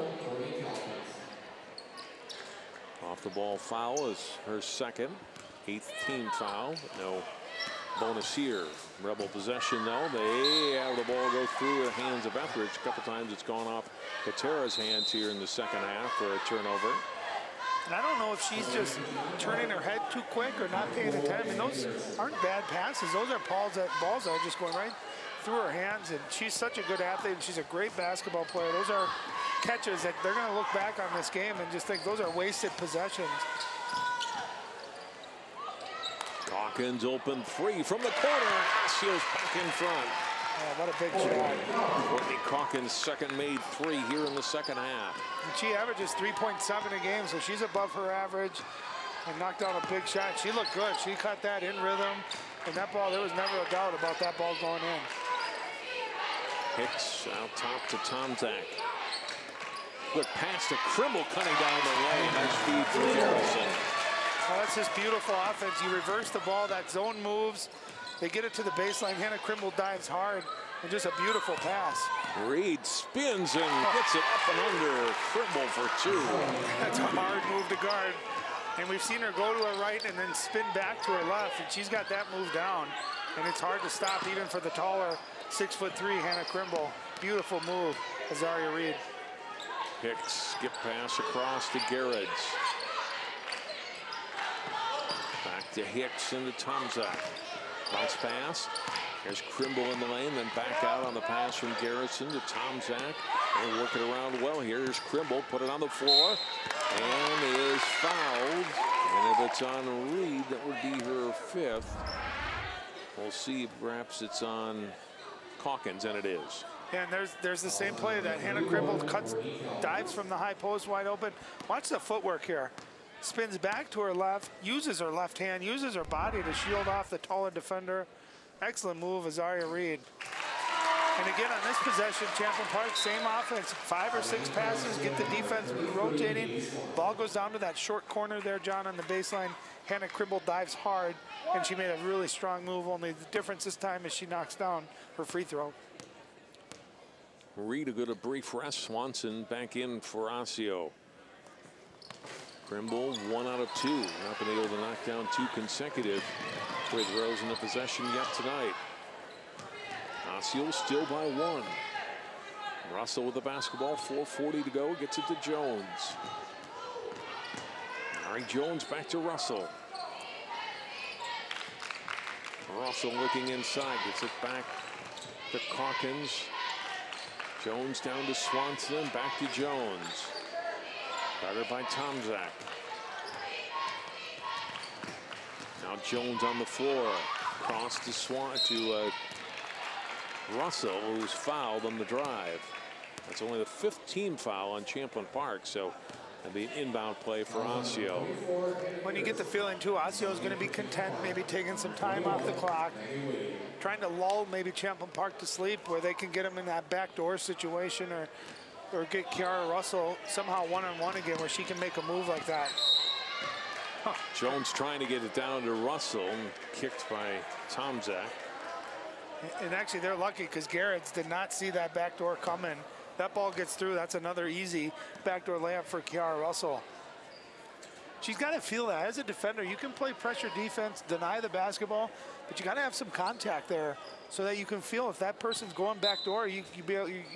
Off the ball foul is her second, 8th team foul. No bonus here. Rebel possession though. They have the ball go through the hands of Etheridge. A couple times it's gone off Katera's hands here in the second half for a turnover. And I don't know if she's just turning her head too quick or not paying attention. I mean, those aren't bad passes. Those are balls that are just going right through her hands. And she's such a good athlete, and she's a great basketball player. Those are catches that they're going to look back on this game and just think those are wasted possessions. Calkins open 3 from the corner. Osseo's back in front. Oh, what a big shot. Whitney Calkins' second made 3 here in the second half. And she averages 3.7 a game, so she's above her average and knocked down a big shot. She looked good. She cut that in rhythm. And that ball, there was never a doubt about that ball going in. Hicks out top to Tomczak. Good pass to Krimble cutting down the lane. Nice feed from Garrison. Oh, that's just beautiful offense. You reverse the ball, that zone moves. They get it to the baseline. Hannah Krimble dives hard, and just a beautiful pass. Reed spins and gets it up and under. Krimble for 2. That's a hard move to guard. And we've seen her go to her right and then spin back to her left, and she's got that move down. And it's hard to stop even for the taller 6'3" Hannah Krimble. Beautiful move, Azaria Reed. Hicks skip pass across to Garrett. Back to Hicks into Tomczak. Bounce pass. There's Krimble in the lane, then back out on the pass from Garrison to Tomczak. They're working around well here. Here's Krimble, put it on the floor, and is fouled. And if it's on Reed, that would be her 5th. We'll see, perhaps it's on Calkins, and it is. And there's the same play that Hannah Krimble cuts, dives from the high post wide open. Watch the footwork here. Spins back to her left, uses her left hand, uses her body to shield off the taller defender. Excellent move, Azaria Reed. And again, on this possession, Champlin Park, same offense, 5 or 6 passes, get the defense rotating. Ball goes down to that short corner there, John, on the baseline. Hannah Krimble dives hard, and she made a really strong move. Only the difference this time is she knocks down her free throw. Reed, a good brief rest. Swanson back in for Osseo. Krimble, 1 out of 2. Not been able to knock down 2 consecutive free throws in the possession yet tonight. Osseo still by 1. Russell with the basketball, 4:40 to go, gets it to Jones. Mary Jones back to Russell. Russell looking inside, gets it back to Calkins. Jones down to Swanson, back to Jones. Guarded by Tomczak. Now Jones on the floor. Cross to Russell, who's fouled on the drive. That's only the 5th team foul on Champlin Park, so it'll be an inbound play for Osseo. When you get the feeling, too, Osseo is going to be content, maybe taking some time off the clock, trying to lull maybe Champlin Park to sleep where they can get them in that backdoor situation or get Kiara Russell somehow one-on-one again where she can make a move like that. Huh. Jones trying to get it down to Russell, and kicked by Tomczak. And actually, they're lucky because Garrett's did not see that backdoor coming. That ball gets through. That's another easy backdoor layup for Kiara Russell. She's got to feel that. As a defender, you can play pressure defense, deny the basketball, but you got to have some contact there so that you can feel if that person's going backdoor, you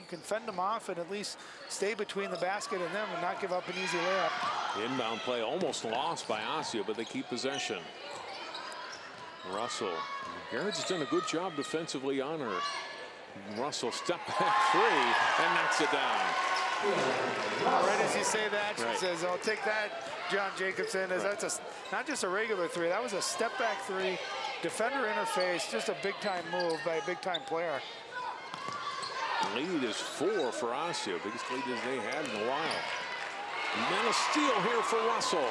can fend them off and at least stay between the basket and them and not give up an easy layup. The inbound play almost lost by Osseo, but they keep possession. Russell. Garrett's done a good job defensively on her. Russell step back 3 and knocks it down. Right as you say that, she right. says, "I'll take that, John Jacobson." As right. That's not just a regular 3. That was a step back 3. Defender interface, just a big time move by a big time player. Lead is 4 for Osseo, biggest lead as they had in a while. And then a steal here for Russell.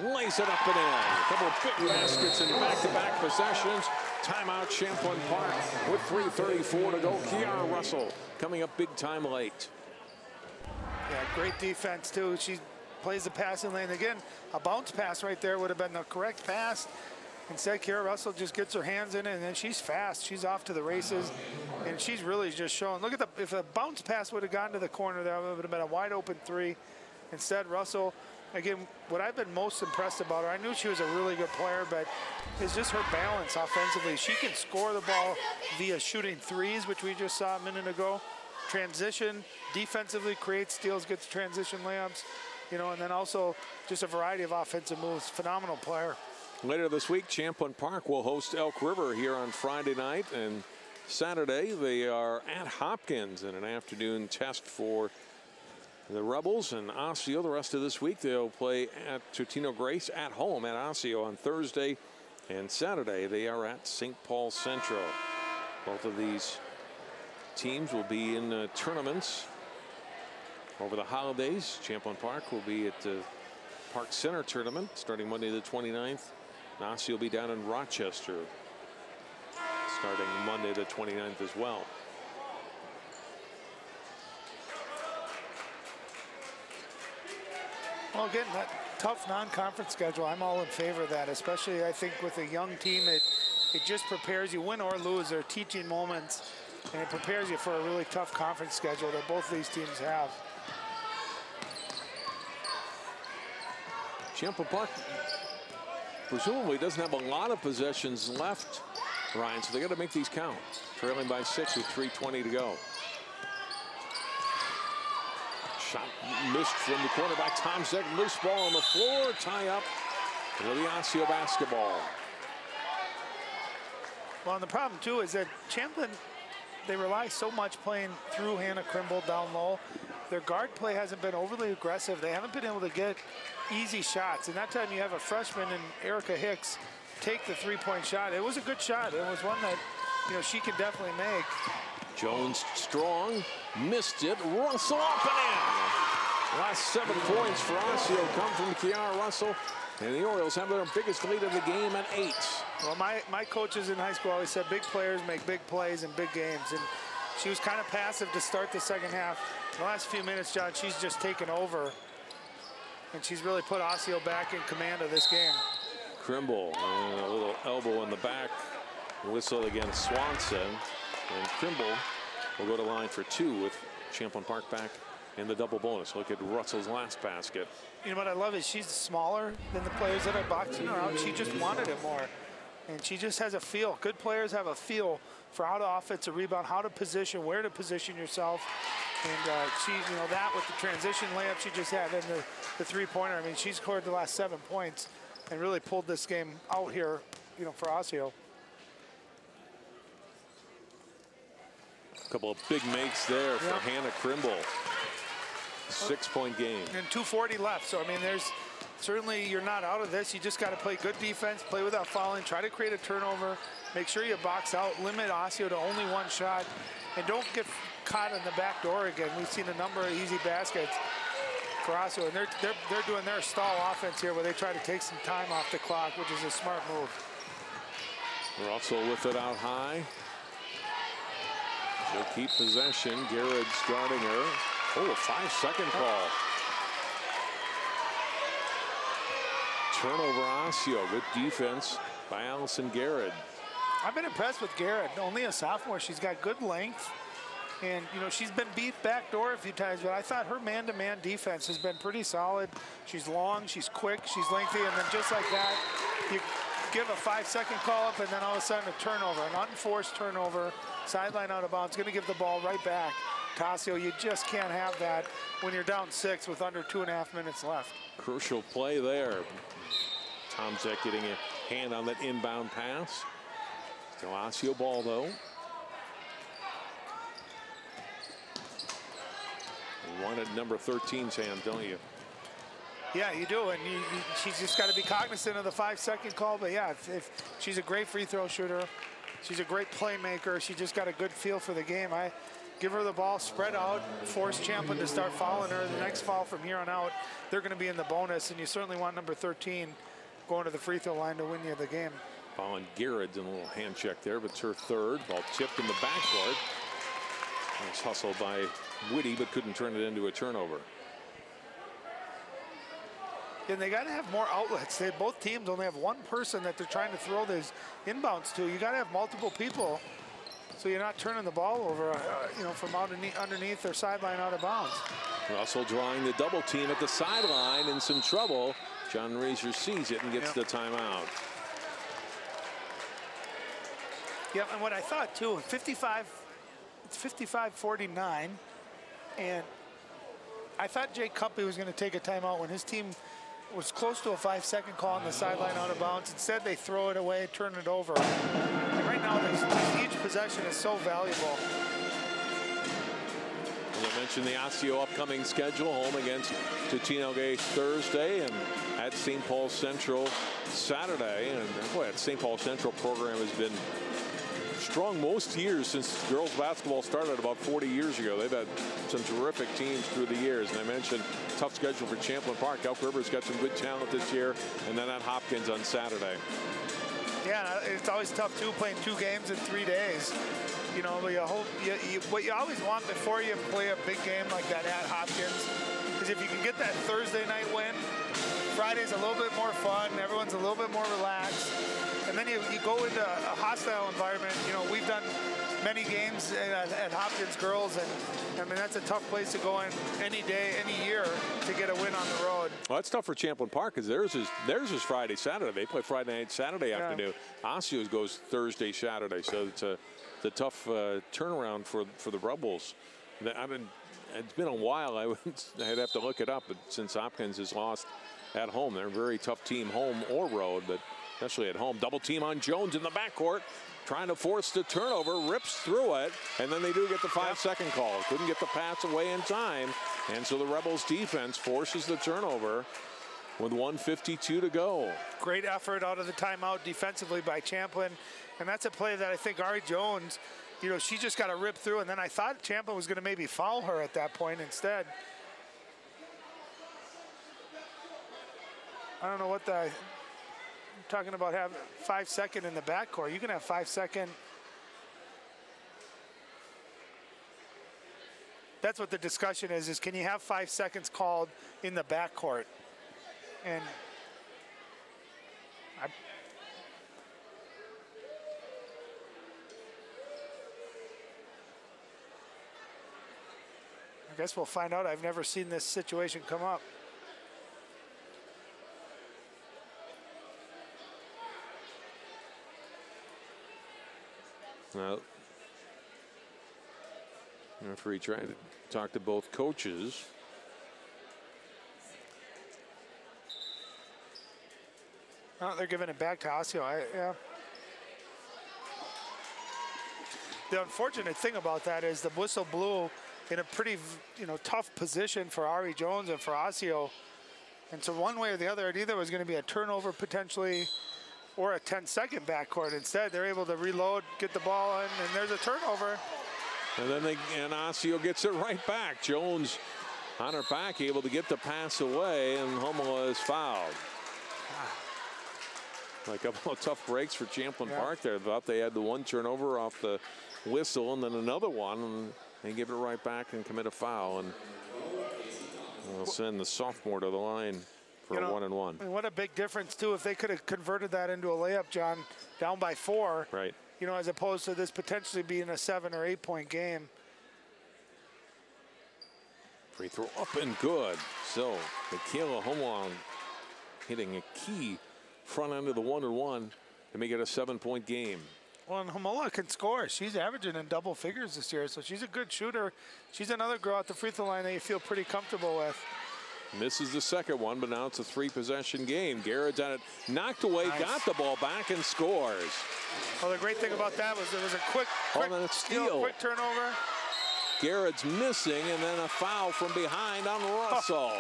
Lays it up and in. A couple of big baskets in back-to-back possessions. Timeout Champlin Park with 3:34 to go. Kiara Russell coming up big time late. Yeah, great defense too. She plays the passing lane again. A bounce pass right there would have been the correct pass. Instead, Kiara Russell just gets her hands in it, and then she's fast. She's off to the races, and she's really just showing. Look at if a bounce pass would have gone to the corner, that would have been a wide open 3. Instead, Russell. Again, what I've been most impressed about her, I knew she was a really good player, but it's just her balance offensively. She can score the ball via shooting 3s, which we just saw a minute ago. Transition, defensively, creates steals, gets transition layups, you know, and then also just a variety of offensive moves. Phenomenal player. Later this week, Champlin Park will host Elk River here on Friday night, and Saturday they are at Hopkins in an afternoon test for the Rebels. And Osseo the rest of this week. They'll play at Totino Grace at home at Osseo on Thursday, and Saturday they are at St. Paul Central. Both of these teams will be in tournaments over the holidays. Champlin Park will be at the Park Center tournament starting Monday the 29th. And Osseo will be down in Rochester starting Monday the 29th as well. Well, again, that tough non-conference schedule, I'm all in favor of that, especially I think with a young team, it just prepares you, win or lose, they're teaching moments, and it prepares you for a really tough conference schedule that both of these teams have. Champlin Park presumably doesn't have a lot of possessions left, Ryan, so they got to make these count. Trailing by 6 with 3:20 to go. Shot missed from the corner by Tomczak. Loose ball on the floor. Tie up with the Osseo basketball. Well, and the problem, too, is that Champlin, they rely so much playing through Hannah Krimble down low. Their guard play hasn't been overly aggressive. They haven't been able to get easy shots. And that time you have a freshman in Erica Hicks take the three-point shot. It was a good shot. It was one that, you know, she can definitely make. Jones strong, missed it. Russell up and in. Last 7 points for Osseo come from Kiara Russell. And the Orioles have their biggest lead of the game at 8. Well, my coaches in high school always said big players make big plays in big games. And she was kind of passive to start the second half. The last few minutes, John, she's just taken over. And she's really put Osseo back in command of this game. Krimble, a little elbow in the back. Whistle against Swanson. And Krimble will go to line for 2 with Champlin Park back in the double bonus. Look at Russell's last basket. You know what I love is she's smaller than the players that are boxing her out. She just wanted it more. And she just has a feel. Good players have a feel for how to offensive rebound, how to position, where to position yourself. And she, you know, that with the transition layup she just had and the three-pointer. I mean, she scored the last 7 points and really pulled this game out here, you know, for Osseo. A couple of big makes there for Hannah Krimble. 6-point game. And 2:40 left. So, I mean, there's certainly you're not out of this. You just got to play good defense, play without fouling, try to create a turnover, make sure you box out, limit Osseo to only 1 shot, and don't get caught in the back door again. We've seen a number of easy baskets for Osseo, and they're doing their stall offense here where they try to take some time off the clock, which is a smart move. Russell with it out high. She'll keep possession. Garrett's guarding her. Oh, a 5-second call. Turnover Osseo. Good defense by Allison Garrett. I've been impressed with Garrett. Only a sophomore. She's got good length. And, you know, she's been beat backdoor a few times, but I thought her man-to-man defense has been pretty solid. She's long, she's quick, she's lengthy, and then just like that, you give a 5-second call up, and then all of a sudden a turnover, an unforced turnover, sideline out of bounds, going to give the ball right back to Osseo. You just can't have that when you're down 6 with under 2.5 minutes left. Crucial play there. Tomczak getting a hand on that inbound pass. Still Osseo ball, though. You want it number 13's hand, don't you? Yeah, you do, and she's just got to be cognizant of the 5-second call. But yeah, if she's a great free throw shooter, she's a great playmaker. She just got a good feel for the game. I give her the ball, spread out, force Champlin to start fouling her. The next foul from here on out, they're going to be in the bonus, and you certainly want number 13 going to the free throw line to win you the game. Colin Garrett in a little hand check there, but it's her third. Ball tipped in the backcourt. Nice hustle by Whitty, but couldn't turn it into a turnover. And they got to have more outlets. Both teams only have one person that they're trying to throw these inbounds to. You got to have multiple people, so you're not turning the ball over, you know, from underneath or sideline out of bounds. Russell drawing the double team at the sideline, in some trouble. John Razor sees it and gets the timeout. Yeah, and what I thought too, 55, it's 55-49, and I thought Jake Cuppy was going to take a timeout when his team was close to a 5-second call on the sideline out of bounds. Instead, they throw it away, turn it over. And right now, each possession is so valuable. As I mentioned, the Osseo upcoming schedule, home against Totino Gay Thursday and at St. Paul Central Saturday. And boy, that St. Paul Central program has been strong most years since girls basketball started about 40 years ago. They've had some terrific teams through the years. And I mentioned tough schedule for Champlin Park. Elk River's got some good talent this year. And then at Hopkins on Saturday. Yeah, it's always tough too, playing 2 games in 3 days. You know, what you always want before you play a big game like that at Hopkins is if you can get that Thursday night win, Friday's a little bit more fun, everyone's a little bit more relaxed. And then you go into a hostile environment. You know, we've done many games at Hopkins girls, and I mean, that's a tough place to go in any day, any year to get a win on the road. Well, that's tough for Champlin Park because theirs is Friday, Saturday. They play Friday night, Saturday afternoon. Osseo's goes Thursday, Saturday. So it's a tough turnaround for the Rebels. It's been a while. I'd have to look it up, but since Hopkins has lost at home, they're a very tough team, home or road, but especially at home. Double team on Jones in the backcourt, trying to force the turnover, rips through it, and then they do get the 5-second call. Couldn't get the pass away in time, and so the Rebels defense forces the turnover with 1:52 to go. Great effort out of the timeout defensively by Champlin, and that's a play that I think Ari Jones, you know, she just got to rip through, and then I thought Champlin was going to maybe foul her at that point instead. I don't know what the, I'm talking about having 5 second in the backcourt. You can have 5 second. That's what the discussion is can you have 5 seconds called in the backcourt? And I guess we'll find out. I've never seen this situation come up. Well, referee trying to talk to both coaches. Oh, they're giving it back to Osseo. Yeah. The unfortunate thing about that is the whistle blew in a pretty, tough position for Ari Jones and for Osseo. And so one way or the other, it either was going to be a turnover potentially or a 10-second backcourt. Instead, they're able to reload, get the ball in, and there's a turnover. And then Osseo gets it right back. Jones on her back, able to get the pass away, and Homola is fouled. Like a couple of tough breaks for Champlin Park there. Thought they had the one turnover off the whistle and then another one, and they give it right back and commit a foul. And they'll send the sophomore to the line for a 1-and-1. And what a big difference, too, if they could have converted that into a layup, John, down by 4. Right. As opposed to this potentially being a 7 or 8 point game. Free throw up and good. So Michaela Homeland hitting a key front end of the 1-and-1 to make it a 7-point game. Well, and Homola can score. She's averaging in double figures this year, so she's a good shooter. She's another girl at the free throw line that you feel pretty comfortable with. Misses the second one, but now it's a 3-possession game. Garrett's at it, knocked away, got the ball back, and scores. Well, the great thing about that was it was a quick steal. Quick turnover. Garrett's missing, and then a foul from behind on Russell.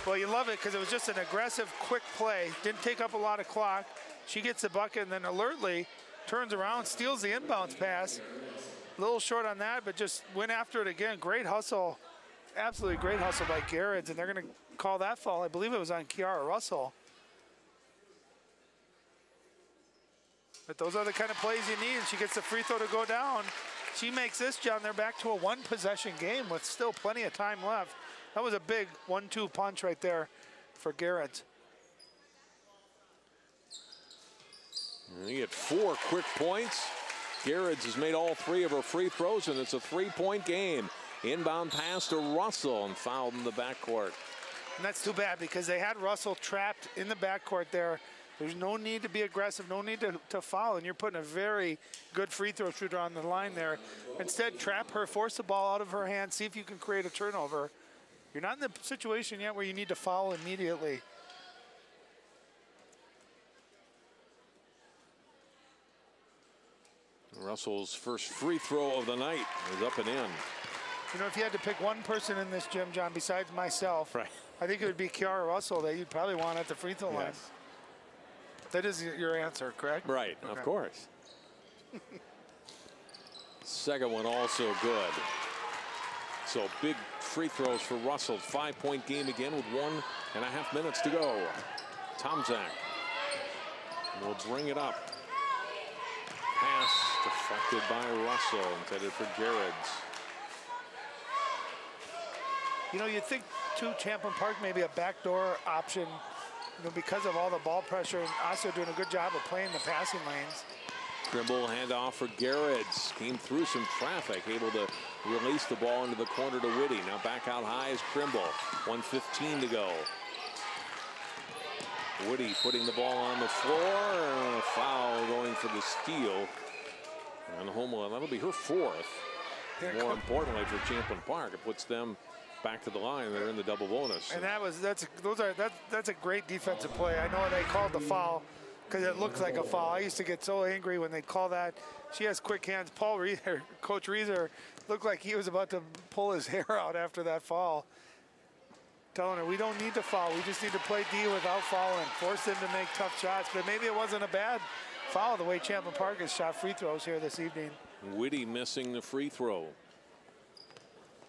Well, you love it because it was just an aggressive, quick play. Didn't take up a lot of clock. She gets the bucket and then alertly turns around, steals the inbounds pass. A little short on that, but just went after it again. Great hustle. Absolutely great hustle by Garrett, and they're going to call that foul. I believe it was on Kiara Russell. But those are the kind of plays you need, and she gets the free throw to go down. She makes this, John. They're back to a 1-possession game with still plenty of time left. That was a big 1-2 punch right there for Garrett. You get 4 quick points. Garrett has made all 3 of her free throws, and it's a 3-point game. Inbound pass to Russell and fouled in the backcourt. And that's too bad because they had Russell trapped in the backcourt there. There's no need to be aggressive, no need to foul, and you're putting a very good free throw shooter on the line there. Instead, trap her, force the ball out of her hand, see if you can create a turnover. You're not in the situation yet where you need to foul immediately. Russell's first free throw of the night is up and in. If you had to pick one person in this gym, John, besides myself, I think it would be Kiara Russell that you'd probably want at the free throw line. That is your answer, correct? Right, okay. Of course. Second one also good. So big free throws for Russell. 5-point game again with 1.5 minutes to go. Tomczak will bring it up. Pass deflected by Russell, intended for Garrett's. You'd think, too, Champlin Park maybe a backdoor option, because of all the ball pressure, and also doing a good job of playing the passing lanes. Trimble handoff for Garrett's. Came through some traffic, able to release the ball into the corner to Whitty. Now back out high is Trimble. 1:15 to go. Whitty putting the ball on the floor, and a foul going for the steal. And Homeland, that'll be her 4th. More importantly for Champlin Park, it puts them back to the line. They're in the double bonus. And that's a great defensive play. I know they called the foul because it looks like a foul. I used to get so angry when they call that. She has quick hands. Coach Reeser looked like he was about to pull his hair out after that foul. Telling her, we don't need to foul. We just need to play D without fouling. Force them to make tough shots. But maybe it wasn't a bad foul the way Champlin Park has shot free throws here this evening. Whitty missing the free throw.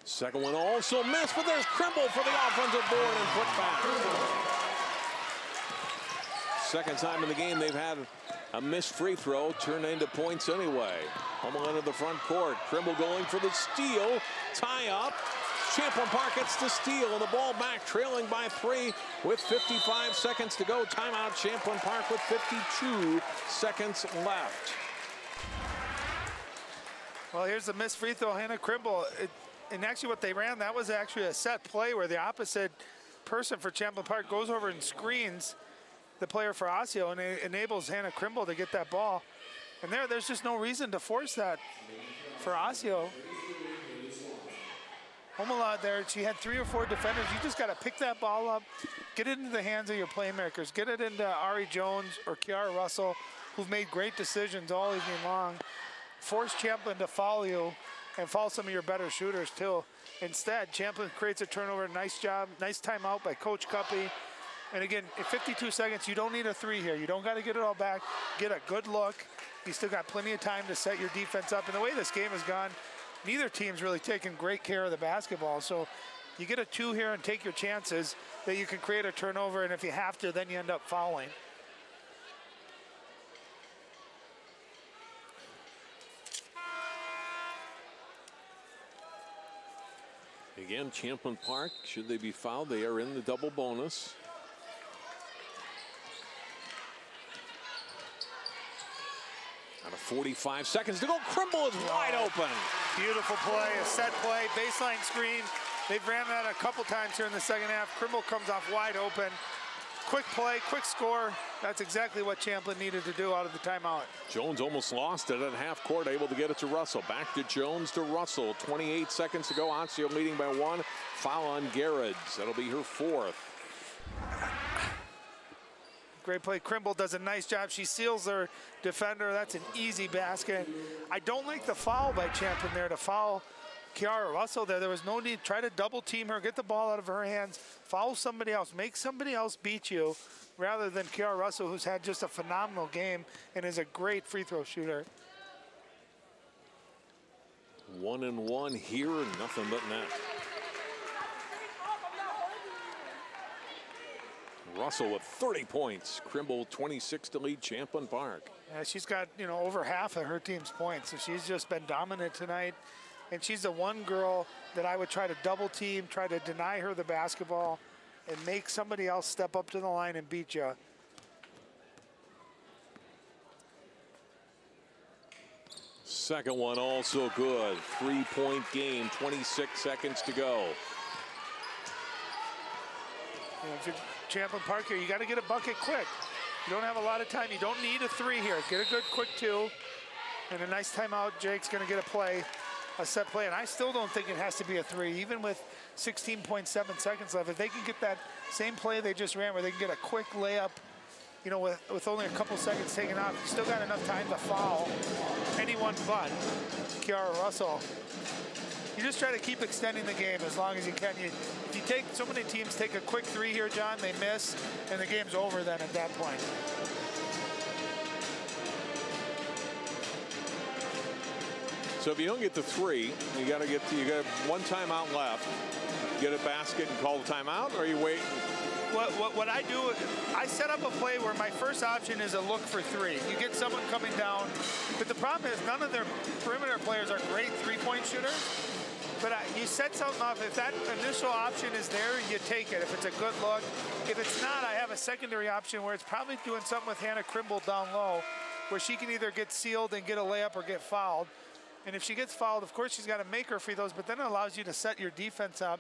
Second one also missed, but there's Trimble for the offensive board and put back. Second time in the game they've had a missed free throw turned into points anyway. Hummel into the front court. Trimble going for the steal. Tie up. Champlin Park gets the steal and the ball back, trailing by 3 with 55 seconds to go. Timeout Champlin Park with 52 seconds left. Well, here's the missed free throw, Hannah Krimble. And actually what they ran, that was actually a set play where the opposite person for Champlin Park goes over and screens the player for Osseo, and it enables Hannah Krimble to get that ball. And there's just no reason to force that for Osseo. Hummel there, she had 3 or 4 defenders. You just got to pick that ball up, get it into the hands of your playmakers, get it into Ari Jones or Kiara Russell, who've made great decisions all evening long. Force Champlin to foul you and foul some of your better shooters too. Instead, Champlin creates a turnover. Nice job, nice timeout by Coach Cuppy. And again, in 52 seconds, you don't need a 3 here. You don't got to get it all back. Get a good look. You still got plenty of time to set your defense up. And the way this game has gone, neither team's really taken great care of the basketball. So you get a 2 here and take your chances that you can create a turnover. And if you have to, then you end up fouling. Again, Champlin Park, should they be fouled, they are in the double bonus. Out of 45 seconds to go, Krimble is wide open. Beautiful play, a set play, baseline screen. They've ran that a couple times here in the second half. Krimble comes off wide open. Quick play, quick score. That's exactly what Champlin needed to do out of the timeout. Jones almost lost it at half court, able to get it to Russell. Back to Jones to Russell. 28 seconds to go. Osseo leading by 1. Foul on Garrett. That'll be her 4th. Great play. Krimble does a nice job. She seals her defender. That's an easy basket. I don't like the foul by Champlin there to foul Kiara Russell there. There was no need. Try to double team her, get the ball out of her hands, foul somebody else, make somebody else beat you rather than Kiara Russell, who's had just a phenomenal game and is a great free throw shooter. 1 and 1 here, nothing but net. Russell with 30 points. Krimble 26 to lead Champlin Park. Yeah, she's got, over half of her team's points, so she's just been dominant tonight. And she's the one girl that I would try to double team, try to deny her the basketball, and make somebody else step up to the line and beat you. Second one also good. 3-point game, 26 seconds to go. If you're Champlin Park here, you got to get a bucket quick. You don't have a lot of time. You don't need a 3 here. Get a good quick 2. And a nice timeout. Jake's going to get a set play. And I still don't think it has to be a 3, even with 16.7 seconds left. If they can get that same play they just ran where they can get a quick layup, with only a couple seconds taken off, you still got enough time to foul anyone but Kiara Russell. You just try to keep extending the game as long as you can. If you take, so many teams take a quick 3 here, John, they miss, and the game's over then at that point. So if you don't get the 3, you got one timeout left. Get a basket and call the timeout, or you wait? What I do, I set up a play where my first option is a look for 3. You get someone coming down, but the problem is none of their perimeter players are great 3-point shooters. But you set something up. If that initial option is there, you take it. If it's a good look. If it's not, I have a secondary option where it's probably doing something with Hannah Krimble down low, where she can either get sealed and get a layup or get fouled. And if she gets fouled, of course, she's got to make her free throws, but then it allows you to set your defense up.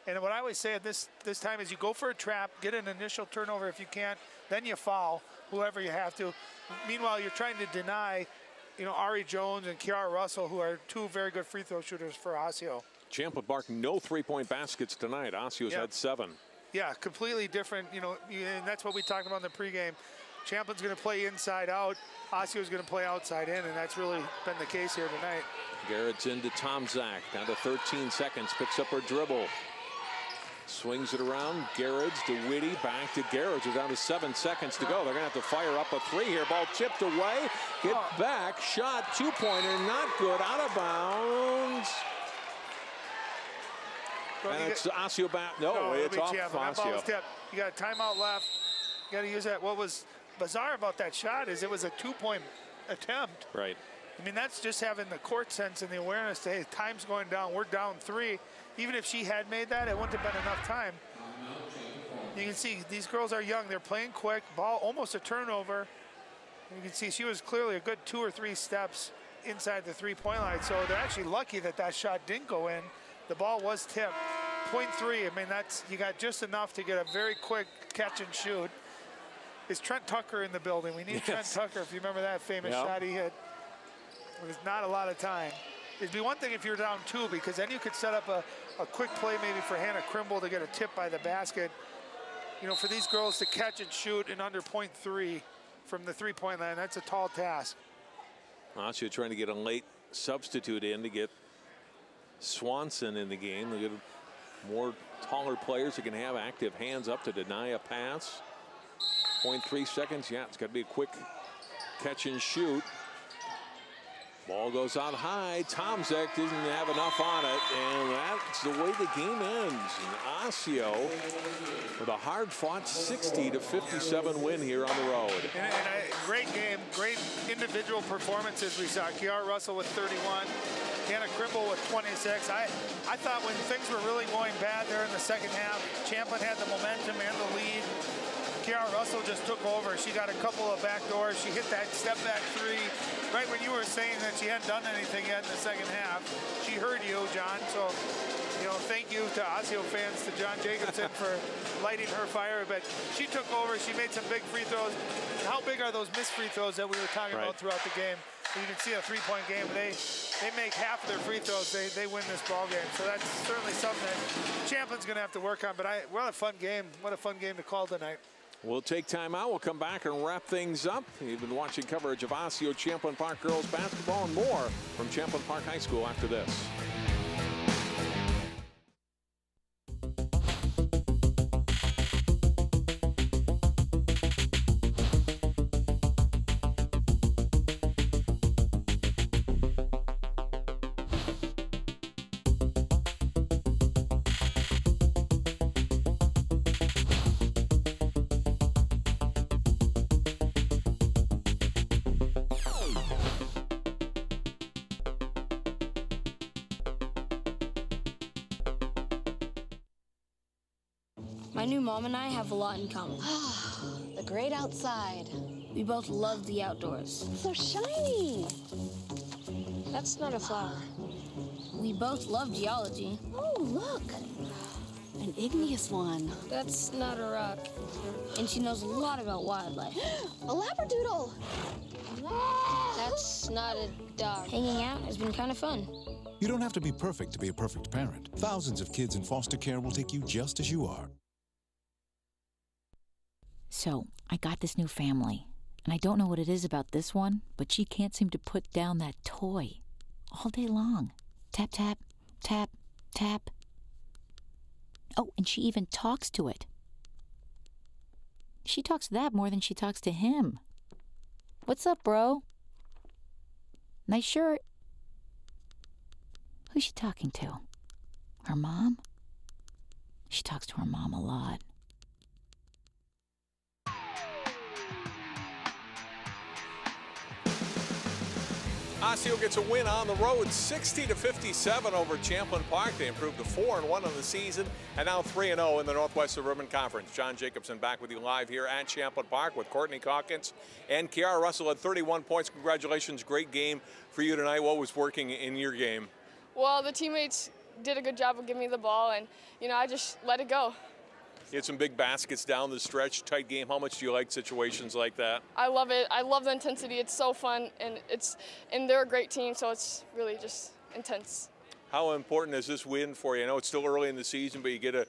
And what I always say at this time is you go for a trap, get an initial turnover if you can't, then you foul whoever you have to. Meanwhile, you're trying to deny, Ari Jones and Kiara Russell, who are 2 very good free throw shooters for Osseo. Champlin Park, no 3-point baskets tonight. Osseo's had 7. Yeah, completely different, and that's what we talked about in the pregame. Champlin's going to play inside out. Osseo's going to play outside in, and that's really been the case here tonight. Garrett's into Tomczak, down to 13 seconds, picks up her dribble. Swings it around, Garrett's to Whitty, back to Garrett's. We're down to 7 seconds to go. They're going to have to fire up a 3 here. Ball chipped away, get back, shot, 2-pointer, not good, out of bounds. And it's Osseo back. No, it's off Osseo. You got a timeout left. You got to use that. bizarre about that shot is it was a 2-point attempt. Right. I mean, that's just having the court sense and the awareness that, hey, time's going down, we're down 3. Even if she had made that, it wouldn't have been enough time. You can see these girls are young, they're playing quick, ball almost a turnover. You can see she was clearly a good 2 or 3 steps inside the 3-point line, so they're actually lucky that that shot didn't go in. The ball was tipped. .3, I mean, that's, you got just enough to get a very quick catch and shoot. Is Trent Tucker in the building? We need Trent Tucker, if you remember that famous shot he hit. There's not a lot of time. It'd be one thing if you're down 2, because then you could set up a quick play maybe for Hannah Krimble to get a tip by the basket. You know, for these girls to catch and shoot in under .3 from the 3-point line, that's a tall task. Osseo trying to get a late substitute in to get Swanson in the game. They get more taller players who can have active hands up to deny a pass. 0.3 seconds. Yeah, it's got to be a quick catch and shoot. Ball goes out high. Tomczak didn't have enough on it, and that's the way the game ends. And Osseo with a hard-fought 60-57 win here on the road. And a great game, great individual performances we saw. Kiara Russell with 31, Hannah Krimble with 26. I thought when things were really going bad there in the second half, Champlin had the momentum and the lead. Kiara Russell just took over. She got a couple of back doors. She hit that step-back 3 right when you were saying that she hadn't done anything yet in the second half. She heard you, John. So, you know, thank you to Osseo fans, to John Jacobson for lighting her fire. But she took over. She made some big free throws. How big are those missed free throws that we were talking about throughout the game? You can see a 3-point game. They make half of their free throws. They win this ball game. So that's certainly something that Champlin's going to have to work on. But what a fun game. What a fun game to call tonight. We'll take time out. We'll come back and wrap things up. You've been watching coverage of Osseo Champlin Park girls basketball and more from Champlin Park High School after this. My new mom and I have a lot in common. The great outside. We both love the outdoors. So shiny. That's not a flower. We both love geology. Oh, look. An igneous one. That's not a rock. And she knows a lot about wildlife. A labradoodle. That's not a dog. Hanging out has been kind of fun. You don't have to be perfect to be a perfect parent. Thousands of kids in foster care will take you just as you are. So, I got this new family, and I don't know what it is about this one, but she can't seem to put down that toy all day long. Tap, tap, tap, tap. Oh, and she even talks to it. She talks to that more than she talks to him. What's up, bro? Nice shirt. Who's she talking to? Her mom? She talks to her mom a lot. Osseo gets a win on the road, 60-57 over Champlin Park. They improved to 4-1 on the season and now 3-0 in the Northwest Suburban Conference. John Jacobson back with you live here at Champlin Park with Courtney Calkins and Kiara Russell at 31 points. Congratulations, great game for you tonight. What was working in your game? Well, the teammates did a good job of giving me the ball, and, you know, I just let it go. You had some big baskets down the stretch, tight game. How much do you like situations like that? I love it. I love the intensity. It's so fun, and they're a great team, so it's really just intense. How important is this win for you? I know it's still early in the season, but you get a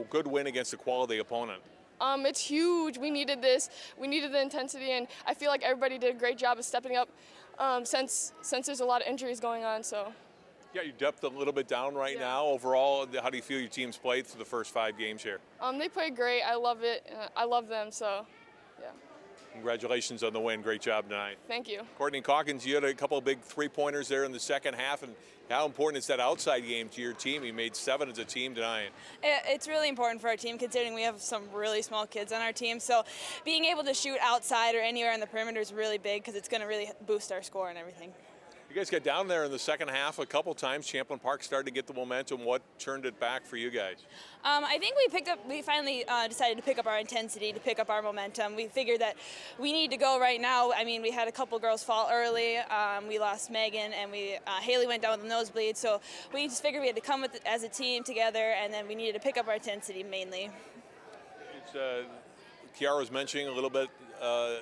good win against a quality opponent. It's huge. We needed this. We needed the intensity, and I feel like everybody did a great job of stepping up since there's a lot of injuries going on. So. Yeah, your depth a little bit down right now. Overall, how do you feel your team's played through the first 5 games here? They played great. I love it. I love them, so, yeah. Congratulations on the win. Great job tonight. Thank you. Courtney Calkins, you had a couple of big three-pointers there in the second half, and how important is that outside game to your team? You made 7 as a team tonight. It's really important for our team, considering we have some really small kids on our team. So being able to shoot outside or anywhere on the perimeter is really big because it's going to really boost our score and everything. You guys got down there in the second half a couple times. Champlin Park started to get the momentum. What turned it back for you guys? I think we finally decided to pick up our intensity, to pick up our momentum. We figured that we need to go right now. I mean, we had a couple girls fall early. We lost Megan, and Haley went down with a nosebleed. So we just figured we had to come as a team together, and then we needed to pick up our intensity mainly. Kiara was mentioning a little bit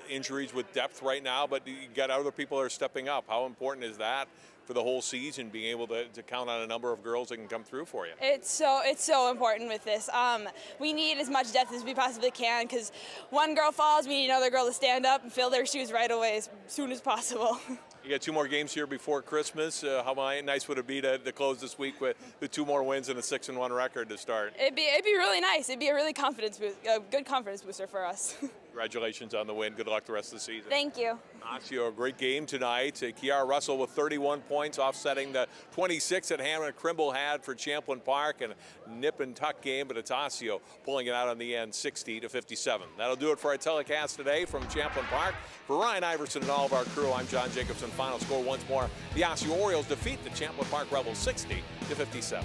injuries with depth right now, but you got other people that are stepping up. How important is that for the whole season, being able to count on a number of girls that can come through for you? It's so important with this. We need as much depth as we possibly can, because one girl falls, we need another girl to stand up and fill their shoes right away as soon as possible. You got 2 more games here before Christmas. How nice would it be to close this week with the 2 more wins and a 6-1 record to start? It'd be really nice. It'd be a really good confidence booster for us. Congratulations on the win. Good luck the rest of the season. Thank you. Osseo, a great game tonight. Kiara Russell with 31 points, offsetting the 26 that Hannah Crimble had for Champlin Park, and a nip and tuck game, but it's Osseo pulling it out on the end, 60-57. That'll do it for our telecast today from Champlin Park. For Ryan Iverson and all of our crew, I'm John Jacobson. Final score once more: the Osseo Orioles defeat the Champlin Park Rebels 60-57.